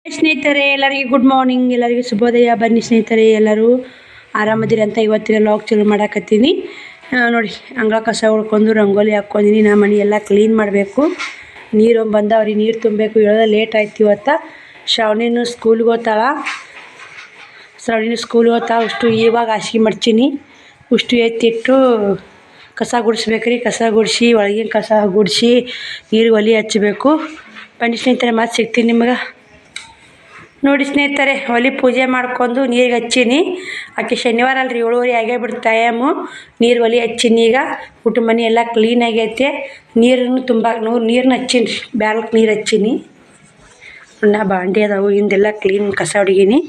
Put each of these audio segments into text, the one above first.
ಸ್ನೇಹಿತರೆ ಎಲ್ಲರಿಗೂ good morning, ಎಲ್ಲರಿಗೂ ಶುಭೋದಯ. ಬನ್ನಿ ಸ್ನೇಹಿತರೆ, ಎಲ್ಲರೂ ಆರಾಮದಿರಿ ಅಂತ ಇವತ್ತಿನ ಲಾಗ್ ಚಲೋ ಮಾಡಾಕತ್ತೀನಿ. ನೋಡಿ, ಅಂಗಳ ಕಸ ಉಳ್ಕೊಂಡು ರಂಗೋಲಿ ಹಾಕ್ಕೊಂಡಿನಿ. ನಾ ಮನೆ ಎಲ್ಲ ಕ್ಲೀನ್ ಮಾಡಬೇಕು. ನೀರು ಬಂದವ್ರಿಗೆ ನೀರು ತುಂಬಬೇಕು. ಹೇಳೋದು ಲೇಟ್ ಆಯ್ತು ಇವತ್ತು. ಶ್ರಾವಣಿನೂ ಸ್ಕೂಲ್ಗೆ ಹೋಗ್ತಾಳ. ಅಷ್ಟು ಇವಾಗ ಹಾಸಿಗೆ ಮಡ್ಚೀನಿ. ಅಷ್ಟು ಎತ್ತಿಟ್ಟು ಕಸ ಗುಡಿಸ್ಬೇಕ್ರಿ. ಕಸ ಗುಡಿಸಿ ಒಳಗಿನ ಕಸ ಗುಡಿಸಿ ನೀರು ಒಲೆ ಹಚ್ಚಬೇಕು. ಬನ್ನಿ ಸ್ನೇಹಿತರೆ, ಮತ್ತೆ ಸಿಗ್ತೀನಿ ನಿಮ್ಗೆ. ನೋಡಿ ಸ್ನೇಹಿತರೆ, ಒಲೆ ಪೂಜೆ ಮಾಡ್ಕೊಂಡು ನೀರಿಗೆ ಹಚ್ಚೀನಿ. ಆಕೆ ಶನಿವಾರ ಅಲ್ರಿ, 7:30 ಆಗೇ ಬಿಡ್ತು ಟೈಮು. ನೀರು ಒಲೆ ಹಚ್ಚೀನಿ. ಈಗ ಊಟ ಮನೆ ಎಲ್ಲ ಕ್ಲೀನ್ ಆಗೈತೆ. ನೀರನ್ನು ತುಂಬ ನೀರನ್ನ ಹಚ್ಚೀನಿ ರೀ, ಬ್ಯಾರಲ್ಗೆ ನೀರು ಹಚ್ಚೀನಿ. ಬಾಂಡೆ ಅದಾವು, ಹಿಂದೆಲ್ಲ ಕ್ಲೀನ್ ಕಸ ಹೊಡಗೀನಿ.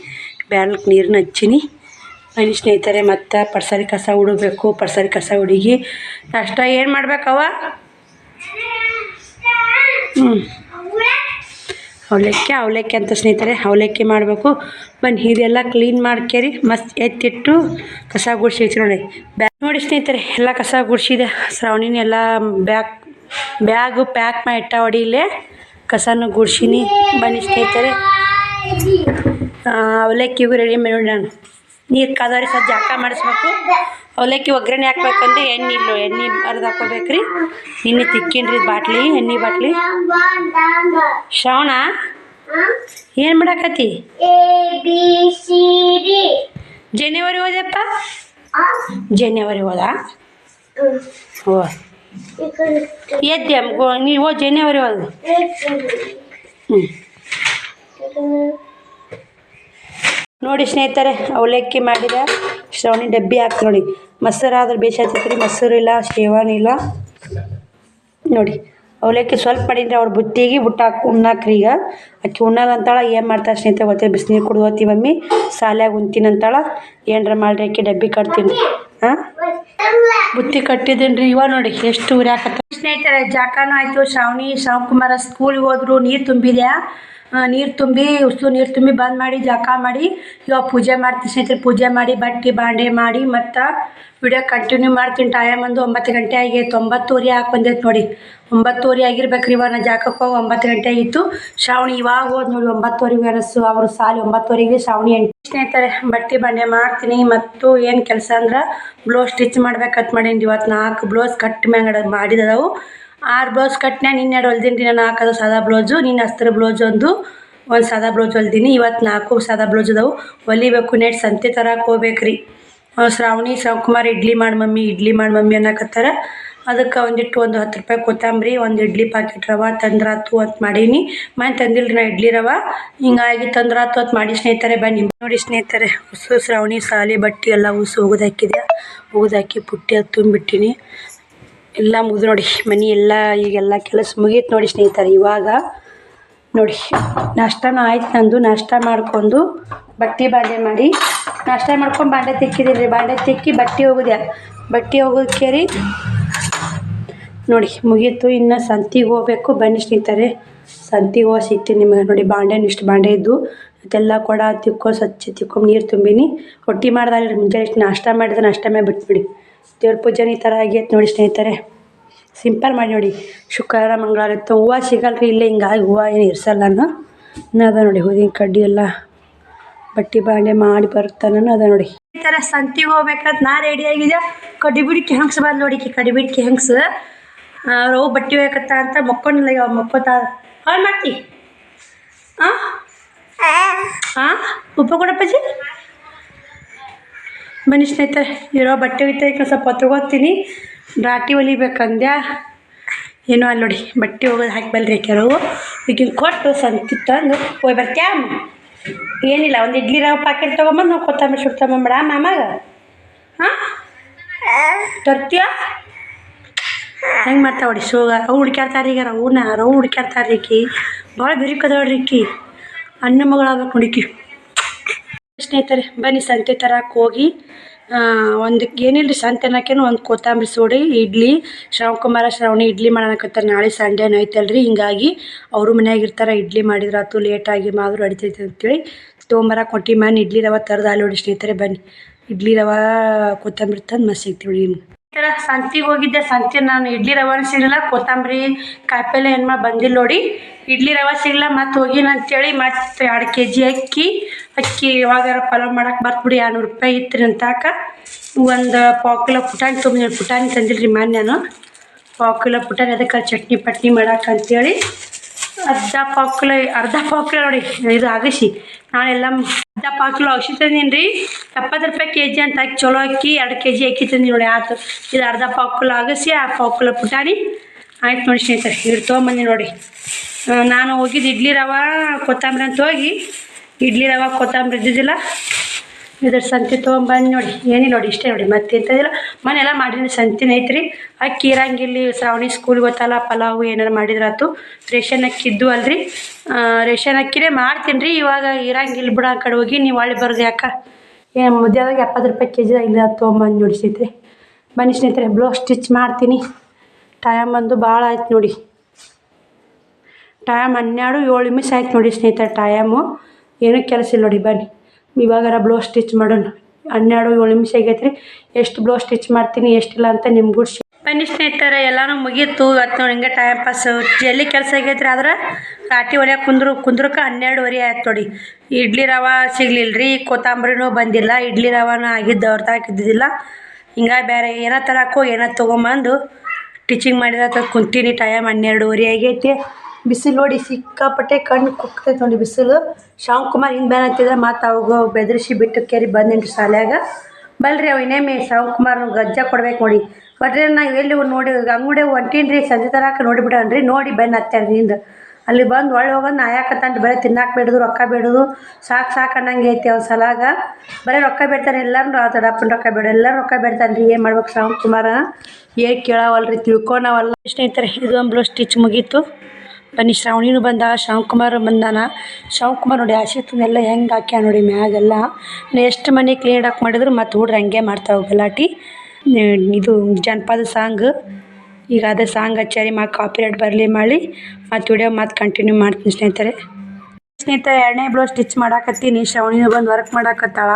ಬ್ಯಾರಲ್ಗೆ ನೀರನ್ನ ಹಚ್ಚೀನಿ. ಬನ್ನಿ ಸ್ನೇಹಿತರೆ, ಮತ್ತು ಪಡ್ಸಾರಿ ಕಸ ಉಡಬೇಕು. ಪಡ್ಸಾರಿ ಕಸ ಹುಡುಗಿ ನಾಷ್ಟ ಏನು ಮಾಡ್ಬೇಕವ? ಅವಲಕ್ಕಿ ಅಂತ ಸ್ನೇಹಿತರೆ, ಅವಲಕ್ಕಿ ಮಾಡಬೇಕು. ಬನ್ನಿ, ಇದೆಲ್ಲ ಕ್ಲೀನ್ ಮಾಡ್ಕೇರಿ ಮಸ್ತ್ ಎತ್ತಿಟ್ಟು ಕಸ ಗುಡಿಸಿ ನೋಡಿ ಸ್ನೇಹಿತರೆ, ಎಲ್ಲ ಕಸ ಗುಡಿಸಿದೆ. ಶ್ರಾವಣಿನ ಎಲ್ಲ ಬ್ಯಾಗು ಪ್ಯಾಕ್ ಮಾಡಿ ಇಟ್ಟ ಹೊಡಿಲೇ ಕಸನೂ ಗುಡ್ಸೀನಿ. ಬನ್ನಿ ಸ್ನೇಹಿತರೆ, ಅವಲಕ್ಕಿಗೂ ರೆಡಿ ಮಾಡಿ ನಾನು ನೀರು ಕಾದವ್ರಿ. ಸ್ವಲ್ಪ ಜಾಕ ಮಾಡಿಸ್ಬೇಕು. ಅವಲಕ್ಕಿ ಒಗ್ಗರಣೆ ಹಾಕ್ಬೇಕಂದ್ರೆ ಎಣ್ಣೆ ಅರ್ದು ಹಾಕೋಬೇಕ್ರಿ. ನಿನ್ನೆ ತಿಕ್ಕೀನ್ರಿ ಬಾಟ್ಲಿ, ಎಣ್ಣೆ ಬಾಟ್ಲಿ. ಶ್ರಾವಣ ಏನು ಮಾಡಾಕತ್ತಿ? ಜನವರಿ ಹೋದಪ್ಪ, ಜನವರಿ ಹೋದ. ಎದ್ದೆ ನೀವು ಜನವರಿ ಹೋದ. ನೋಡಿ ಸ್ನೇಹಿತರೆ, ಅವಲಕ್ಕಿ ಮಾಡಿದ. ಶ್ರಾವಣಿ ಡಬ್ಬಿ ಹಾಕಿ ನೋಡಿ. ಮೊಸರು ಆದ್ರೆ ಬೇಸಾಗ್ತೈತ್ರಿ. ಮೊಸರು ಇಲ್ಲ, ಶೇವಣಿ ಇಲ್ಲ. ನೋಡಿ, ಅವಲಕ್ಕಿ ಸ್ವಲ್ಪ ಮಾಡೀನಿ. ಅವ್ರ ಬುತ್ತಿಗೆ ಉಣ್ಣಾಕ್ರಿ. ಈಗ ಆಕೆ ಉಣ್ಣಲ್ಲ ಅಂತಾಳ. ಏನು ಮಾಡ್ತಾಳೆ ಸ್ನೇಹಿತರೆ ಗೊತ್ತೇ, ಬಿಸಿನೀರು ಕುಡ್ದು ಹೋಗ್ತೀವಿ ಮಮ್ಮಿ, ಸಾಲ್ಯಾಗ ಉಣ್ತೀನಿ ಅಂತಾಳ. ಏನರ ಮಾಡ್ರಿ, ಆಕೆ ಡಬ್ಬಿ ಕಟ್ತೀನಿ. ಬುತ್ತಿ ಕಟ್ಟಿದ್ದೀನಿ ರೀ. ಇವಾಗ ನೋಡಿ ಎಷ್ಟು ಉರಿಯಾಕತ್ತ ಸ್ನೇಹಿತರೆ. ಜಾಕನೂ ಆಯಿತು. ಶ್ರಾವಣಕುಮಾರ ಸ್ಕೂಲಿಗೆ ಹೋದ್ರು. ನೀರು ತುಂಬಿದೆ. ನೀರು ತುಂಬಿ ಬಂದ್ ಮಾಡಿ ಜಾಕ ಮಾಡಿ ಇವಾಗ ಪೂಜೆ ಮಾಡ್ತೀನಿ ಸ್ನೇಹಿತರೆ. ಪೂಜೆ ಮಾಡಿ ಬಟ್ಟೆ ಬಾಂಡೆ ಮಾಡಿ ಮತ್ತು ವಿಡಿಯೋ ಕಂಟಿನ್ಯೂ ಮಾಡ್ತೀನಿ. ಟೈಮ್ ಒಂದು 9 ಗಂಟೆ ಆಗೈತೆ. 9:30 ಹಾಕಿ ಬಂದೈತೆ ನೋಡಿ. 9:30 ಆಗಿರ್ಬೇಕ್ರಿ. ಇವಾಗ ನಾನು ಜಾಕಕ್ಕೆ ಹೋಗಿ 9 ಗಂಟೆ ಆಗಿತ್ತು. ಶ್ರಾವಣಿ ಇವಾಗ ಹೋದ್ ನೋಡಿ 9:30 ಅನಸ್ಸು. ಅವರು ಸಾಲಿ 9:30ಗೆ, ಶ್ರಾವಣಿ 8. ಸ್ನೇಹಿತರೆ, ಬಟ್ಟೆ ಬಾಂಡೆ ಮಾಡ್ತೀನಿ. ಮತ್ತು ಏನು ಕೆಲಸ ಅಂದ್ರೆ ಬ್ಲೌಸ್ ಸ್ಟಿಚ್ ಮಾಡ್ಬೇಕಂತ ಮಾಡೀನಿ. ಇವತ್ತು 4 ಬ್ಲೌಸ್ ಕಟ್ ಮ್ಯಾಂಗ ಮಾಡಿದವು. 6 ಬ್ಲೌಸ್ ಕಟ್ನ್ಯಾ. ನಿನ್ನೆ ಹೊಲ್ದೀನಿ ರೀ. ನಾನು 4 ಸಾದಾ ಬ್ಲೌಸು, ನಿನ್ನ ಅಸ್ತ್ರ ಬ್ಲೌಸ್ ಒಂದು ಸಾದಾ ಬ್ಲೌಸ್ ಹೊಲ್ದೀನಿ. ಇವತ್ತು 4 ಸಾದಾ ಬ್ಲೌಸ್ ಅದಾವು. ಹೊಲಿಬೇಕು. ನೆಟ್ ಸಂತೆ ತರಕ್ಕೆ ಹೋಗ್ಬೇಕ್ರಿ. ಶ್ರಾವಣಕುಮಾರ್ ಇಡ್ಲಿ ಮಾಡಿ ಮಮ್ಮಿ ಅನ್ನಕತ್ತಾರ. ಅದಕ್ಕೆ ಒಂದು 10 ರೂಪಾಯಿ ಕೊತ್ತಂಬರಿ, ಒಂದು ಇಡ್ಲಿ ಪಾಕೆಟ್ ರವೆ ತಂದ್ರಾತು ಅಂತ ಮಾಡೀನಿ. ಮನೆ ತಂದಿಲ್ರಿ ನಾ ಇಡ್ಲಿ ರವೆ. ಹಿಂಗಾಗಿ ತಂದ್ರಾತು ಅಂತ ಮಾಡಿ ಸ್ನೇಹಿತರೆ. ಬನ್ನಿ ನೋಡಿ ಸ್ನೇಹಿತರೆ, ಶ್ರಾವಣಿ ಸಾಲಿ ಬಟ್ಟೆ ಎಲ್ಲ ಒಗ್ದಾಕಿ ಪುಟ್ಟಿ ಅದು ತುಂಬಿಟ್ಟಿನಿ. ಎಲ್ಲ ಮುಗಿದು ನೋಡಿ. ಮನೆ ಎಲ್ಲ ಈಗೆಲ್ಲ ಕೆಲಸ ಮುಗೀತು ನೋಡಿ ಸ್ನೇಹಿತರೆ. ಇವಾಗ ನೋಡಿ ನಾಷ್ಟನೂ ಆಯ್ತು ನಂದು. ನಾಷ್ಟ ಮಾಡ್ಕೊಂಡು ಬಟ್ಟೆ ಬಾಂಡೆ ಮಾಡಿ ನಾಷ್ಟ ಮಾಡ್ಕೊಂಡು ಬಾಂಡೆ ತಿಕ್ಕಿದ್ದೀನಿ ರೀ. ಬಾಂಡೆ ತಿಕ್ಕಿ ಬಟ್ಟೆ ಹೋಗೋದಕ್ಕೆ ರೀ ನೋಡಿ ಮುಗೀತು. ಇನ್ನು ಸಂತಿಗೆ ಹೋಗ್ಬೇಕು. ಬನ್ನಿ ಸ್ನೇಹಿತರೆ, ಸಂತಿಗೆ ಹೋಗಿ ಸಿಗ್ತೀನಿ ನಿಮಗೆ. ನೋಡಿ, ಬಾಂಡೆನೂ ಇಷ್ಟು ಬಾಂಡೆ ಇದ್ದು ಅದೆಲ್ಲ ಕೊಡ ತಿಕ್ಕೊಂಡು ನೀರು ತುಂಬಿನಿ. ರೊಟ್ಟಿ ಮಾಡ್ದಾಳಿ ಮುಂಜಾನೆ ಇಷ್ಟು ನಾಷ್ಟ ಮಾಡಿದ್ರೆ ನಾಷ್ಟ ಮೇಲೆ ಬಿಟ್ಬಿಡಿ. ದೇವ್ರ ಪೂಜೆನ ಈ ಥರ ಆಗೈತೆ ನೋಡಿ ಸ್ನೇಹಿತರೆ. ಸಿಂಪಲ್ ಮಾಡಿ ನೋಡಿ. ಶುಕ್ರವಾರ ಮಂಗಳವಾರ ಇತ್ತು. ಹೂವು ಸಿಗಲ್ರಿ ಇಲ್ಲೇ, ಹಿಂಗಾಗಿ ಹೂವು ಏನು ಇರ್ಸಲ್ಲ ಅದ ನೋಡಿ. ಹೂವಿನ ಕಡ್ಡಿ ಎಲ್ಲ ಬಟ್ಟೆ ಬಾಂಡೆ ಮಾಡಿ ಬರ್ತಾನ ಅದ ನೋಡಿ. ಈ ಥರ ಸಂತಿಗೆ ಹೋಗ್ಬೇಕಂತ ನಾ ರೆಡಿ ಆಗಿದೆ. ಕಡಿಬಿಡಿಕೆ ಹೆಂಗ್ಸ್ ಬಂದು ನೋಡಿ. ಕಡಿಬಿಡಿಕೆ ಹೆಂಗ್ಸ್ ಅವ್ರು ಬಟ್ಟೆ ಹೋಗಕತ್ತ ಅಂತ ಮಕ್ಕೊಂಡಿಲ್ಲ. ಇವಾಗ ಮಕ್ಕೋತಾ ಹಾಳು ಮಾಡ್ತಿ. ಉಪ್ಪ ಕೊಡಪ್ಪಜ್ಜಿ. ಬನ್ನಿ ಸ್ನೇಹಿತರೆ, ಇರೋ ಬಟ್ಟೆ ಒಯ್ತಾ ಸ್ವಲ್ಪ ಹೊತ್ಕೋತೀನಿ. ರಾಟಿ ಹೊಲಿಬೇಕಂದ್ಯಾ ಏನೋ ಅಲ್ಲಿ ನೋಡಿ. ಬಟ್ಟೆ ಹೋಗೋದು ಹಾಕಿ ಬಲ್ರಿ ಕೆಲವು ಈಗಿನ ಕೊಟ್ಟು ಸಂತಿ ತಂದು ಹೋಗಿ ಬರ್ತ್ಯಾ. ಏನಿಲ್ಲ, ಒಂದು ಇಡ್ಲಿ ರವೆ ಪ್ಯಾಕೆಟ್ ತೊಗೊಂಬಂದು ನಾವು ಕೊತ್ತಂಬರಿ ಸುಡ್ತಂಬಂಬಿಡ ಮಾಮಾಗ. ತರ್ತೀಯ ಹೆಂಗೆ ಮಾಡ್ತಾವ ನೋಡಿ. ಅವು ಹುಡ್ಕ್ಯಾಡ್ತಾರೆ ಈಗ. ರವು ಹುಡ್ಕ್ಯಾಡ್ತಾರೆ ಈಕಿ. ಭಾಳ ಬೆರಿಕದವ್ರಿ ಈಕಿ. ಅಣ್ಣ ಮಗಳಾಗ್ಬೇಕು ನೋಡಿಕಿ. ಸ್ನೇಹಿತರೆ, ಬನ್ನಿ ಸಂತೆ ತರಕ್ಕೆ ಹೋಗಿ ಒಂದು ಏನಿಲ್ಲ ಸಂತೆ ಅನ್ನೋಕೇನು ಒಂದು ಕೊತ್ತಂಬರಿ ಸೋಡಿ ಇಡ್ಲಿ. ಶ್ರಾವಣಿ ಇಡ್ಲಿ ಮಾಡೋಣಕತ್ತಾರೆ. ನಾಳೆ ಸಂಡೇನೂ ಐತಲ್ರಿ, ಹಿಂಗಾಗಿ ಅವರು ಮನ್ಯಾಗಿರ್ತಾರೆ. ಇಡ್ಲಿ ಮಾಡಿದ್ರಾತು ಲೇಟಾಗಿ ಮಾದ್ರು ಅಡಿತೈತೆ ಅಂತೇಳಿ ತೊಗೊಂಬರಕ್ಕೆ ಕೊಟ್ಟು ಇಡ್ಲಿ ರವೆ ತರದು ಅಲ್ಲಿ ನೋಡಿ ಸ್ನೇಹಿತರೆ. ಬನ್ನಿ, ಇಡ್ಲಿ ರವೆ ಕೊತ್ತಂಬರಿ ತಂದು ಮಸ್ತ್ ಸಿಗ್ತೀವಿ. ಈ ಥರ ಸಂತಿಗೆ ಹೋಗಿದ್ದೆ. ಸಂತೆ ನಾನು ಇಡ್ಲಿ ರವೆ ಸಿಗಲಿಲ್ಲ, ಕೊತ್ತಂಬರಿ ಕಾಯಿಪಲ್ಲೆ ಏನು ಮಾಡಿ ಬಂದಿಲ್ಲ ನೋಡಿ. ಇಡ್ಲಿ ರವೆ ಸಿಗಲ್ಲ, ಮತ್ತು ಹೋಗಿನ ಅಂತೇಳಿ ಮತ್ತು 2 kg ಅಕ್ಕಿ ಯಾವಾಗಾರ ಪಲಾವ್ ಮಾಡಕ್ಕೆ ಬರ್ತ್ಬಿಡಿ 200 ರೂಪಾಯಿ ಇತ್ತು ರೀ ಅಂತಾಕ. ಒಂದು 1/4 ಕಿಲೋ ಪುಟಾಣಿ ತೊಗೊಂಡಿನಿ. ಪುಟಾಣಿ ತಂದಿಲ್ಲ ರೀ ನಾನು 1/4 ಕಿಲೋ ಪುಟಾಣಿ. ಅದಕ್ಕೆ ಚಟ್ನಿ ಪಟ್ನಿ ಮಾಡಕ್ಕೆ ಅಂತೇಳಿ ಅರ್ಧ ಪಾವು ಕಿಲೋ ನೋಡಿ ಇದು ಅಗಸಿ. ನಾನೆಲ್ಲ ಅರ್ಧ ಪಾವು ಕಿಲೋ ಅಗಸಿ ತಂದೀನಿ ರೀ. 70 ರೂಪಾಯಿ kg ಅಂತ ಹಾಕಿ ಚಲೋ ಅಕ್ಕಿ 2 kg ಅಕ್ಕಿ ತಂದೀನಿ ನೋಡಿ. ಆಯ್ತು, ಇದು ಅರ್ಧ ಪಾವು ಕಿಲೋ ಅಗಸಿ, 1/4 ಕಿಲೋ ಪುಟಾಣಿ ಆಯ್ತು ನೋಡಿ ಸ್ನೇಹಿತರೆ. ಇಟ್ಟು ತೊಗೊಂಬಂದಿ ನೋಡಿ. ನಾನು ಹೋಗಿದ್ದು ಇಡ್ಲಿ ರವೆ ಕೊತ್ತಂಬರಿ ಅಂತ ಹೋಗಿ ಇಡ್ಲಿ ರವೆ ಕೊತ್ತಂಬರಿ ಇದ್ದಿದ್ದಿಲ್ಲ, ಇದ್ರ ಸಂತಿ ತೊಗೊಂಬಂದು ನೋಡಿ. ಏನಿಲ್ಲ ನೋಡಿ, ಇಷ್ಟೇ ನೋಡಿ, ಮತ್ತೆ ಎಂಥದಿಲ್ಲ. ಮನೆಯೆಲ್ಲ ಮಾಡಿದ್ರೆ ಸಂತಿನ ಐತ್ರಿ. ಅಕ್ಕಿ ಇರಂಗಿಲ್ಲ, ಶ್ರಾವಣಿ ಸ್ಕೂಲ್ಗೆ ಗೊತ್ತಲ್ಲ, ಪಲಾವು ಏನಾರು ಮಾಡಿದ್ರಾತು. ರೇಷನ್ ಅಕ್ಕಿ ಇದ್ದು ಅಲ್ರಿ, ರೇಷನ್ ಅಕ್ಕಿನೇ ಮಾಡ್ತೀನಿ ರೀ. ಇವಾಗ ಇರಂಗಿಲ್ಲ ಬಿಡ, ಆ ಕಡೆ ಹೋಗಿ ನೀವು ಹೊಳ್ಳಿ ಬರೋದು ಯಾಕೆ ಏನು ಮುದ್ದೆ 70 ರೂಪಾಯಿ kg ಇಲ್ಲ ತೊಗೊಂಬಂದು ನೋಡಿ ಸ್ನೇಹಿತರೆ. ಬನ್ನಿ ಸ್ನೇಹಿತರೆ, ಬ್ಲೌಸ್ ಸ್ಟಿಚ್ ಮಾಡ್ತೀನಿ. ಟೈಮ್ ಬಂದು ಭಾಳ ಆಯ್ತು ನೋಡಿ. ಟೈಮ್ 12:07 ಆಯ್ತು ನೋಡಿ ಸ್ನೇಹಿತರೆ. ಟೈಮು ಏನೂ ಕೆಲಸ ಇಲ್ಲ ನೋಡಿ. ಬನ್ನಿ ಇವಾಗಾರ ಬ್ಲೌಸ್ ಸ್ಟಿಚ್ ಮಾಡೋಣ. 12:07 ಆಗೈತೆ ರೀ. ಎಷ್ಟು ಬ್ಲೌಸ್ ಸ್ಟಿಚ್ ಮಾಡ್ತೀನಿ ಎಷ್ಟಿಲ್ಲ ಅಂತ ನಿಮ್ಗೂ ಬನ್ನಿ ಸ್ನೇಹಿತರೆ. ಎಲ್ಲನೂ ಮುಗೀತು. ಇವತ್ತು ನೋಡಿ ಹಿಂಗೆ ಟೈಮ್ ಪಾಸ್ ಜಲ್ದಿ ಕೆಲಸ ಆಗೈತೆ ರೀ. ಆದ್ರೆ ರಾಟಿ ಹೊಲಿಯೋಕೆ ಕುಂದ್ರಕ್ಕೆ 12:30 ಆಯ್ತು ನೋಡಿ. ಇಡ್ಲಿ ರವೆ ಸಿಗ್ಲಿಲ್ಲ ರೀ, ಕೊತ್ತಂಬರಿನೂ ಬಂದಿಲ್ಲ, ಇಡ್ಲಿ ರವೆನೂ ಆಗಿದ್ದು ಅವ್ರ ತಾಕಿದ್ದಿದ್ದಿಲ್ಲ. ಹಿಂಗಾಗಿ ಬೇರೆ ಏನೋ ತರಕ್ಕೋ ಏನೋ ತೊಗೊಂಬಂದು ಟೀಚಿಂಗ್ ಮಾಡಿದ ಕುಂತೀನಿ. ಟೈಮ್ 12:30 ಆಗೈತಿ. ಬಿಸಿಲು ನೋಡಿ ಸಿಕ್ಕಾಪಟ್ಟೆ ಕಣ್ಣು ಕುಕ್ತೈತೆ ನೋಡಿ ಬಿಸಿಲು. ಶಿವಕುಮಾರ್ ಹಿಂದೆ ಬೇರೆ ಅಂತಿದ್ದೆ, ಮತ್ತು ಅವಾಗ ಬೆದರಿಸಿ ಬಿಟ್ಟು ಕೇರಿ ಬಂದೇನ್ರಿ ಶಾಲ್ಯಾಗ. ಬಲ್ರಿ ಅವು ಇನ್ನೇಮೆ ಶಿವಕುಮಾರ್ ಗಜ್ಜ ಕೊಡ್ಬೇಕು ನೋಡಿ. ಒಟ್ರೆ ನಾವು ಎಲ್ಲಿ ನೋಡಿ ಅಂಗಡಿ ಹೊಂಟೀನಿ ರೀ, ಸಂಜೆ ತರಕ ನೋಡಿಬಿಡನ್ರಿ. ನೋಡಿ ಬನ್ನಿ ಹತ್ತಾರ ಹಿಂದೆ ಅಲ್ಲಿ ಬಂದು ಒಳ್ಳೆ ಹೋಗೋದು ನಾಯಾಕತ್ತಂತ ಬರೀ ತಿನ್ನಕ್ಕೆ ಬೇಡದು, ರೊಕ್ಕ ಬೇಡದು, ಸಾಕು ಅನ್ನಂಗೆ ಐತಿ. ಅವ್ನ ಸಲಾಗ ಬರೀ ರೊಕ್ಕ ಬೇಡ್ತಾನೆ. ಎಲ್ಲರೂ ದಪ್ಪನ ರೊಕ್ಕ ಬೇಡ, ಎಲ್ಲರೂ ರೊಕ್ಕ ಬೇಡ್ತಾನೆ ರೀ. ಏನು ಮಾಡ್ಬೇಕು ಶಿವಕುಮಾರ, ಏನು ಕೇಳವಲ್ರಿ, ತಿಳ್ಕೊಳವಲ್ಲ ಸ್ನೇಹಿತರೆ. ಇದು ಒಂದು ಬ್ಲೌಸ್ ಸ್ಟಿಚ್ ಮುಗೀತು. ಬನ್ನಿ ಶ್ರಾವಣಿನೂ ಬಂದ, ಶಿವಕುಮಾರ್ ಬಂದಾನ. ಶಿವಕುಮಾರ್ ನೋಡಿ ಆಶಿತ್ತನ್ನೆಲ್ಲ ಹೆಂಗೆ ಹಾಕ್ಯ ನೋಡಿ ಮ್ಯಾಗೆಲ್ಲ. ಎಷ್ಟು ಮನೆ ಕ್ಲೀನ್ ಹಾಕಿ ಮಾಡಿದ್ರು ಮತ್ತು ಹುಡ್ರು ಹಂಗೆ ಮಾಡ್ತಾವೆ ಗಲಾಟಿ. ಇದು ಜನಪದ ಸಾಂಗ್, ಈಗ ಅದೇ ಸಾಂಗ್ ಹಚ್ಚಾರಿ ಕಾಪಿರೈಟ್ ಬರಲಿ ಮಾಡಿ ಮತ್ತು ವಿಡಿಯೋ ಮತ್ತು ಕಂಟಿನ್ಯೂ ಮಾಡ್ತೀನಿ ಸ್ನೇಹಿತರೆ. 2ನೇ ಬ್ಲೌಸ್ ಸ್ಟಿಚ್ ಮಾಡಾಕತ್ತೀನಿ. ಶ್ರಾವಣಿನೂ ಬಂದು ವರ್ಕ್ ಮಾಡಾಕತ್ತಾಳ.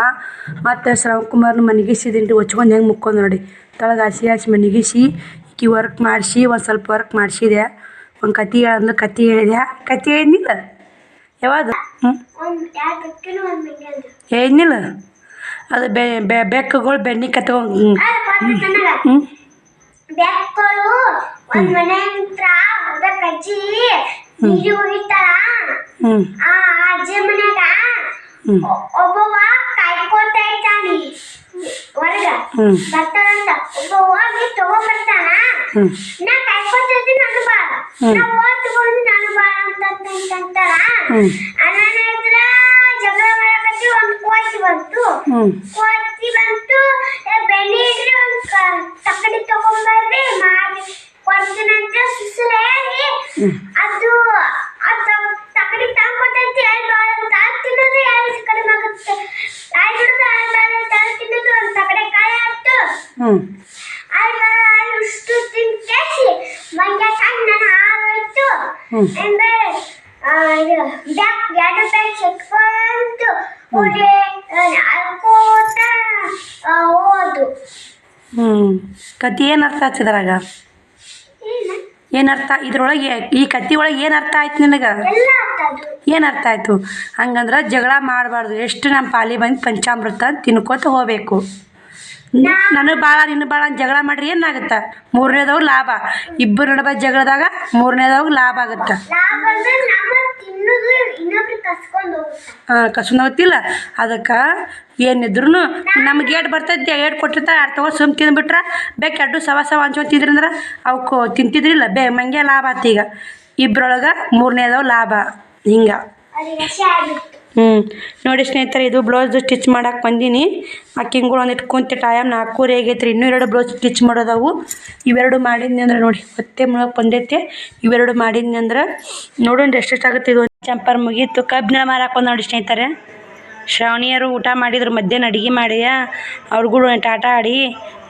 ಮತ್ತು ಶಿವಕುಮಾರ್ನು ಮನೆಗಿಸಿದ್ದೀನಿ ರೀ. ಹೊಚ್ಕೊಂಡು ಹೆಂಗೆ ಮುಕ್ಕೊಂಡು ನೋಡಿ, ತಳಗೆ ಹಸಿ ಮನೆಗಿಸಿ ಈಕಿ ವರ್ಕ್ ಮಾಡಿಸಿ ಒಂದು ಸ್ವಲ್ಪ ವರ್ಕ್ ಮಾಡಿಸಿದೆ. ಒಂದು ಕತೆ ಹೇಳಂದ್ರೆ ಕತೆ ಹೇಳಿದೆ. ಕತೆ ಹೇಳಿದ್ನಿಲ್ಲ ಯಾವುದು ಹೇಳಿದ್ನಿಲ್ಲ, ಅದು ಬೆಕ್ಕುಗಳು ಬೆನ್ನಿ ಕತ್ಕೊಂಡು ಬೆಕ್ಕಳು ಒಂದ್ ಮನೆ ಹತ್ರ ಅಜ್ಜಿ ನೀರು ಹೋಗಿರ್ತಾರ. ಆ ಅಜ್ಜಿ ಮನ್ಯಾಗ ಒಬ್ಬವ ಕಾಯ್ಕೋತ ಇರ್ತಾನಿ. ಹೊರಗ ಬರ್ತಾರಂತ ಒಬ್ಬ ಹೋಗಿ ತಗೊಂಡ್ಬರ್ತಾನ. ನಾ ಕಾಯ್ಕೋತ ಇರ್ತೀನಿ, ನಾನು ಬಾಳ ನಾ ಹೋಗಿ ತಗೊಂಡು ನಾನು ಬಾಳ ಅಂತಾರ. ಅಣ್ಣ ಹತ್ರ ಜಗಳ ಮಾಡಕತ್ತಿ ಒಂದು ಕೋತಿ ಬಂತು. ಬೆಣ್ಣೆ ಇಡ್ರಿ ಒಂದು ತಕ್ಕಡಿ ತಗೊಂಡ್ಬರ್ರಿ ಮಾಡಿ ಕೊಡ್ತೀನಂತ ಸುಸಲ ಹೇಳಿ ಅದು ತಕ್ಕಡಿ ತಂದ್ಕೊಟ್ಟೈತಿ. ತಿನ್ನೋದು ಯಾರು ಕಡಿಮೆ ಆಗುತ್ತೆ, ತಿನ್ನೋದು ಒಂದು ತಕ್ಕಡೆ ಕಾಯಿ ಆಯ್ತು. ಇಷ್ಟು ತಿನ್ಕೇಸಿ ಮಂಗ್ಯ ಸಣ್ಣ ಹಾರೋಯ್ತು. ಇದು ಬ್ಯಾಕ್ 2 ರೂಪಾಯಿ ಚೆಕ್ಕೊಂತು ಕೂಡಲೇ ಅಳ್ಕೋತ ಹೋದು. ಕತೆ ಏನು ಅರ್ಥ ಆಗ್ತಿದ್ರಾಗ? ಏನು ಅರ್ಥ ಇದ್ರೊಳಗೆ ಈ ಕತೆ ಒಳಗೆ ಏನು ಅರ್ಥ ಆಯ್ತು ನಿನಗೆ? ಏನು ಅರ್ಥ ಆಯಿತು? ಹಂಗಂದ್ರೆ ಜಗಳ ಮಾಡಬಾರ್ದು. ಎಷ್ಟು ನಮ್ಮ ಪಾಲಿ ಬಂದು ಪಂಚಾಮೃತ ತಿನ್ಕೋತ ಹೋಗಬೇಕು. ನನಗೆ ಭಾಳ ನಿನ್ನ ಭಾಳ ಜಗಳ ಮಾಡ್ರಿ ಏನಾಗುತ್ತೆ? 3ನೇದವ್ರು ಲಾಭ. ಇಬ್ಬರು ನಡುವ ಜಗಳದಾಗ 3ನೇದವ್ರು ಲಾಭ ಆಗುತ್ತೆ. ಕಸ್ಕೊಂಡು ಹೋಗ್ತಿಲ್ಲ. ಅದಕ್ಕೆ ಏನಿದ್ರು ನಮ್ಗೆ ಏಟ್ ಬರ್ತೈತಿ ಏಟ್ ಕೊಟ್ಟಿರ್ತಾರೆ 2 ತಗೋ ಸುಮ್ ತಿಂದ್ಬಿಟ್ರೆ ಬೇಕು 2 ಸವ ಹಂಚ್ಕೊಂಡು ತಿಂದ್ರಂದ್ರೆ ಅವಕ್ಕೆ ತಿಂತಿದ್ರಿಲ್ಲ ಮಂಗೆ ಲಾಭ ಆತು. ಈಗ ಇಬ್ಬರೊಳಗೆ 3ನೇದವ್ ಲಾಭ. ಹಿಂಗೆ ನೋಡಿ ಸ್ನೇಹಿತರೆ, ಇದು ಬ್ಲೌಸ್ ಸ್ಟಿಚ್ ಮಾಡಕ್ಕೆ ಬಂದೀನಿ. ಅಕ್ಕಿಂಗಳು ಒಂದಿಟ್ಟು ಕುಂತ ಟೈಮ್ 4:30 ಆಗೈತೆ ರೀ. ಇನ್ನೂ 2 ಬ್ಲೌಸ್ ಸ್ಟಿಚ್ ಮಾಡೋದವು. ಇವೆರಡು ಮಾಡಿದ್ನಿ ಅಂದ್ರೆ ನೋಡಿ ಹೊತ್ತೆ ಮುಳಕ್ಕೆ ಬಂದೈತೆ. ಇವೆರಡು ಮಾಡಿದ್ನಿ ಅಂದ್ರೆ ನೋಡೋಣ ಎಷ್ಟೆಷ್ಟಾಗುತ್ತೆ. ಇದು ಚಂಪರ್ ಮುಗೀತು. ಕಬ್ಬಿನ ಮಾರಾಕೊಂಡು ನೋಡಿ ಸ್ನೇಹಿತರೆ. ಶ್ರಾವಣಿಯರು ಊಟ ಮಾಡಿದ್ರು, ಮಧ್ಯಾಹ್ನ ಅಡುಗೆ ಮಾಡಿಯ ಅವ್ರಿಗೂ ಟಾಟಾ ಆಡಿ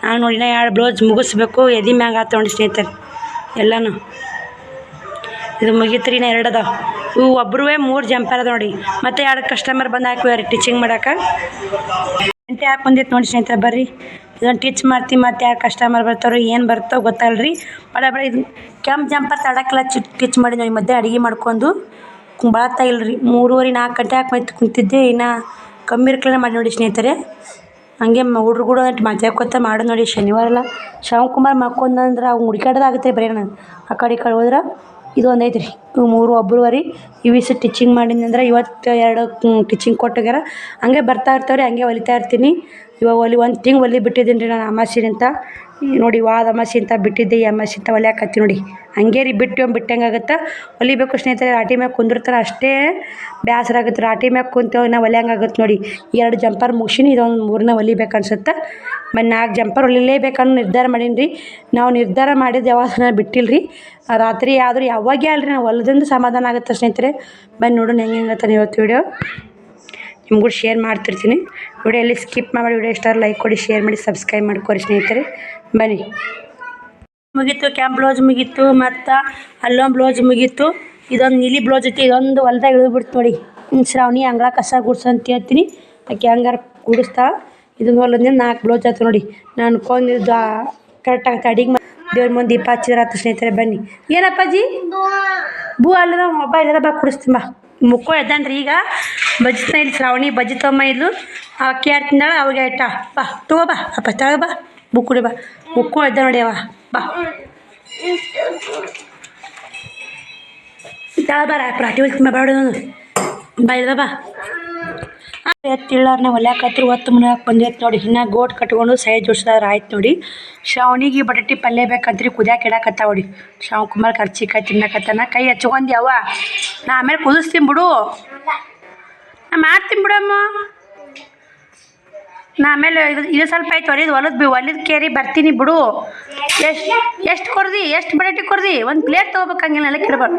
ನಾನು ನೋಡಿನ 2 ಬ್ಲೌಸ್ ಮುಗಿಸ್ಬೇಕು. ಎದೆ ಮ್ಯಾಗ ಆತು ನೋಡಿ ಸ್ನೇಹಿತರೆ ಎಲ್ಲನೂ. ಇದು ಮುಗೀತು ರೀ. 2 ಅದಾವೆ. ಇವು ಒಬ್ಬರು 3 ಜಂಪರ್ ಅದ ನೋಡಿ. ಮತ್ತು 2 ಕಸ್ಟಮರ್ ಬಂದು ಹಾಕಿವ್ರಿ ಟೀಚಿಂಗ್ ಮಾಡಕ್ಕೆ. ಗಂಟೆ ಹಾಕಿ ಬಂದಿತ್ತು ನೋಡಿ ಸ್ನೇಹಿತರೆ. ಬರ್ರಿ ಇದನ್ನು ಟಿಚ್ ಮಾಡ್ತೀವಿ ಮತ್ತು ಯಾರು ಕಸ್ಟಮರ್ ಬರ್ತಾರೋ ಏನು ಬರ್ತಾವೆ ಗೊತ್ತಲ್ಲ ರೀ ಬಡ ಇದು ಕೆಂಪು ಜಂಪರ್ ತಡಕ್ಕೆಲ್ಲ ಟಿಚ್ ಮಾಡಿ ನೋಡಿ ಮಧ್ಯೆ ಅಡುಗೆ ಮಾಡ್ಕೊಂಡು ಭಾಳ ಇಲ್ಲ ರೀ 3:30 4 ಗಂಟೆ ಹಾಕಿ ಕುಂತಿದ್ದೆ ಇನ್ನು ಕಮ್ಮಿ ಇರ್ಕಲೇ ಮಾಡಿ ನೋಡಿ ಸ್ನೇಹಿತರೆ ಹಂಗೆ ಹುಡ್ರು ಕೂಡ ಮಾತಾಡ್ಕೊತ ಮಾಡೋದು ನೋಡಿ ಶನಿವಾರ ಎಲ್ಲ ಶ್ರವಣಕುಮಾರ್ ಮಕ್ಕೊಂದಂದ್ರೆ ಅವ್ನು ಹುಡುಕಾಡೋದಾಗುತ್ತೆ ಬರೀ ನಾನು ಆ ಕಡೆ ಈ ಕಡೆ ಹೋದ್ರೆ ಇದು ಒಂದು ಐತೆ ರೀ 3 ಒಬ್ರುವರೆ ಇವಿಷ್ಟು ಟಿಚಿಂಗ್ ಮಾಡಿದ್ನಂದ್ರೆ ಇವತ್ತು 2 ಟಿಚಿಂಗ್ ಕೊಟ್ಟೋಗ್ಯಾರ ಹಂಗೆ ಬರ್ತಾ ಇರ್ತಾವ್ರಿ ಹಂಗೆ ಹೊಲಿತಾ ಇರ್ತೀನಿ ಇವಾಗ ಒಂದು ತಿಂಗ್ಳು ಹೊಲಿ ಬಿಟ್ಟಿದ್ದೀನಿ ರೀ ನಾನು ಅಮಾಸಿನಿಂತ ನೋಡಿ ವಾದ ಅಮಾಸಿ ಅಂತ ಬಿಟ್ಟಿದ್ದೆ ಈ ಅಮಾಸಿ ಅಂತ ಹೊಲಿಯಾಕತ್ತಿ ನೋಡಿ ಹಂಗೆ ರೀ ಬಿಟ್ಟಂಗಾಗತ್ತೆ ಹೊಲಿಬೇಕು ಸ್ನೇಹಿತರೆ ರಾಟಿ ಮ್ಯಾಗ ಕುಂದಿರ್ತಾರೆ ಅಷ್ಟೇ ಬೇಸರ ಆಗುತ್ತೆ ರಾಟಿ ಮ್ಯಾಗ ಕುಂತೇವೆ ನಾವು ಹೊಲಿಯಂಗಾಗತ್ತೆ ನೋಡಿ 2 ಜಂಪರ್ ಮುಗಿಸಿನಿ ಇದೊಂದು 3ನೇ ಹೊಲಿಬೇಕು ಅನ್ಸುತ್ತೆ ಮತ್ತು 4 ಜಂಪರ್ ಹೊಲಿಲೇಬೇಕನ್ನೋ ನಿರ್ಧಾರ ಮಾಡೀನಿ ರೀ ನಾವು ನಿರ್ಧಾರ ಮಾಡಿದ್ದು ಯಾವಾಗ ಬಿಟ್ಟಿಲ್ಲ ರೀ ರಾತ್ರಿ ಆದರೂ ಯಾವಾಗೇ ಅಲ್ರಿ ನಾವು ಹೊಲದಿಂದ ಸಮಾಧಾನ ಆಗುತ್ತೆ ಸ್ನೇಹಿತರೆ ಬನ್ನಿ ನೋಡೋಣ ಹೆಂಗೆ ಇವತ್ತು ವಿಡಿಯೋ ನಿಮ್ಗೂ ಶೇರ್ ಮಾಡ್ತಿರ್ತೀನಿ ವಿಡಿಯೋ ಎಲ್ಲಿ ಸ್ಕಿಪ್ ಮಾಡಿ ವಿಡಿಯೋ ಇಷ್ಟ ಲೈಕ್ ಕೊಡಿ ಶೇರ್ ಮಾಡಿ ಸಬ್ಸ್ಕ್ರೈಬ್ ಮಾಡ್ಕೊರಿ ಸ್ನೇಹಿತರೆ ಬನ್ನಿ ಮುಗೀತು ಕ್ಯಾಂಪ್ ಬ್ಲೌಸ್ ಮುಗೀತು ಮತ್ತು ಅಲ್ಲೊಂದು ಬ್ಲೌಸ್ ಮುಗೀತು ಇದೊಂದು ನೀಲಿ ಬ್ಲೌಸ್ ಐತಿ ಇದೊಂದು ಹೊಲ್ದಾಗ ಇಳಿದ್ಬಿಡ್ತು ನೋಡಿ ಶ್ರಾವಣಿ ಅಂಗಳ ಕಸ ಗುಡ್ಸು ಅಂತ ಹೇಳ್ತೀನಿ ಆಕೆ ಹಂಗಾರ ಗುಡಿಸ್ತಾ ಇದೊಂದು ಹೊಲದಿಂದ 4 ಬ್ಲೌಸ್ ಆಯ್ತು ನೋಡಿ ನಾನು ಅನ್ಕೊಂಡಿದ್ದು ಕರೆಕ್ಟ್ ಆಗುತ್ತೆ ಅಡಿಗೆ ದೇವ್ರ ಮುಂದೆ ದೀಪ ಹಚ್ಚಿದ್ರೆ ಆಯ್ತು ಸ್ನೇಹಿತರೆ ಬನ್ನಿ ಏನಪ್ಪಾಜಿ ಭೂ ಅಲ್ಲದ ಮೊಬೈಲ್ ಎಲ್ಲ ಬಾ ಕುಡಿಸ್ತೀನಿ ಬಾ ಮುಕ್ಕೋ ಎದ್ದಾನ್ರಿ ಈಗ ಬಜ್ಜಿತ ಇಲ್ಲಿ ಶ್ರಾವಣಿ ಬಜ್ಜಿ ತೊಮ್ಮ ಇದ್ಲು ಅಕ್ಕಿ ಆಡ್ತಿದ್ದಾಳೆ ಅವಾಗ ಆಯ್ತಾ ಬಾ ತಗೋ ಬಾ ಅಪ್ಪ ತಗೋ ಬಾ ಬುಕ್ಕುಡಿ ಬಾ ಮುಕ್ಕೋ ಎದ್ದ ನೋಡಿ ಅವ ಬಾ ತಳ ಬಾರ ಪ್ರಾಟಿ ಹೊಲ್ತಿ ಬಾಡ ಬಾ ಇಲ್ಲ ಬಾ ಎತ್ತಿಳ್ಳಾರನ್ನ ಹೊಲ್ಯಾಕತ್ರಿ ಒತ್ತು ಮುನ್ನಾಕ ಬಂದೈತೆ ನೋಡಿ ಇನ್ನು ಗೋಟ್ ಕಟ್ಕೊಂಡು ಸೈಡ್ ಜೋಡಿಸಿದ್ರೆ ಆಯ್ತು ನೋಡಿ ಶ್ರಾವಣಿಗೆ ಬಟಾಟಿ ಪಲ್ಯ ಬೇಕಂತ್ರಿ ಕುದಿಯಾಕೆ ಇಡಾಕತ್ತಾವ ನೋಡಿ ಶ್ರಾವಣಕುಮಾರ್ ಕರ್ಚಿಕಾಯಿ ತಿನ್ನಕತ್ತಾನ ಕೈ ಹಚ್ಕೊಂಡಿ ಅವ ನಾ ಆಮೇಲೆ ಕುದಿಸ್ತೀನಿ ಬಿಡು ನಾ ಮಾಡ್ತೀನಿ ಬಿಡಮ್ಮ ನಾ ಆಮೇಲೆ ಇದು ಸ್ವಲ್ಪ ಆಯ್ತು ಹೊಲಿದ ಕೇರಿ ಬರ್ತೀನಿ ಬಿಡು ಎಷ್ಟು ಕೊಡ್ದಿ ಎಷ್ಟು ಬಟಾಟಿ ಕೊಡ್ದಿ ಒಂದು ಪ್ಲೇಟ್ ತೊಗೋಬೇಕು ಹಂಗೆಲ್ಲ ಕಿಡ್ಬಾರ್ದು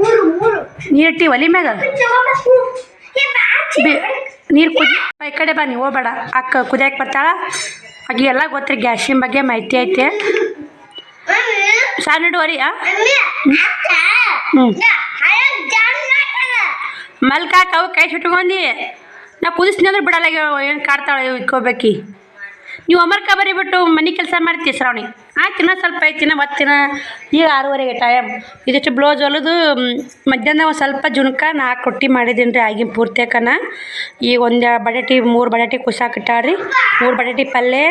ನೀರಿಟ್ಟಿ ಒಲಿ ಮ್ಯಾಗ ನೀರು ಈ ಕಡೆ ಬನ್ನಿ ಹೋಗ್ಬೇಡ ಅಕ್ಕ ಕುದಿಯಾಕೆ ಬರ್ತಾಳ ಆಕೆ ಎಲ್ಲ ಗೊತ್ತಿರಿ ಗ್ಯಾಸಿನ ಬಗ್ಗೆ ಮಾಹಿತಿ ಐತೆ ಸಾನಿಡುವರಿ ಮಲ್ಕಾಕ ಅವು ಕೈ ಸುಟ್ಕೊಂಡಿ ನಾ ಕುದಿಸ್ತೀನಿ ಅಂದ್ರೆ ಬಿಡಲ್ಲ ಏನು ಕಾಡ್ತಾಳೆ ಇಟ್ಕೋಬೇಕಿ ನೀವು ಅಮರ್ಕ ಬರಿಬಿಟ್ಟು ಮನೆ ಕೆಲಸ ಮಾಡ್ತೀವಿ ಶ್ರಾವಣಿ ಆಯ್ತು ಇನ್ನೂ ಸ್ವಲ್ಪ ಐತಿನ ಒತ್ತಿನ ಈಗ 6:30 ಟೈಮ್ ಇದಿಷ್ಟು ಬ್ಲೌಸ್ ಹೊಲಿದು ಮಧ್ಯಾಹ್ನ ಒಂದು ಸ್ವಲ್ಪ ಜುಣಕ 4 ರೊಟ್ಟಿ ಮಾಡಿದ್ದೀನಿ ರೀ ಆಗಿನ ಪೂರ್ತಿಯಾಕನ ಈಗ ಒಂದು ಬಟಾಟಿ 3 ಬಟಾಟಿ ಕುಸಾಕಿಟ್ಟಾಡ್ರಿ 3 ಬಟಾಟಿ ಪಲ್ಯ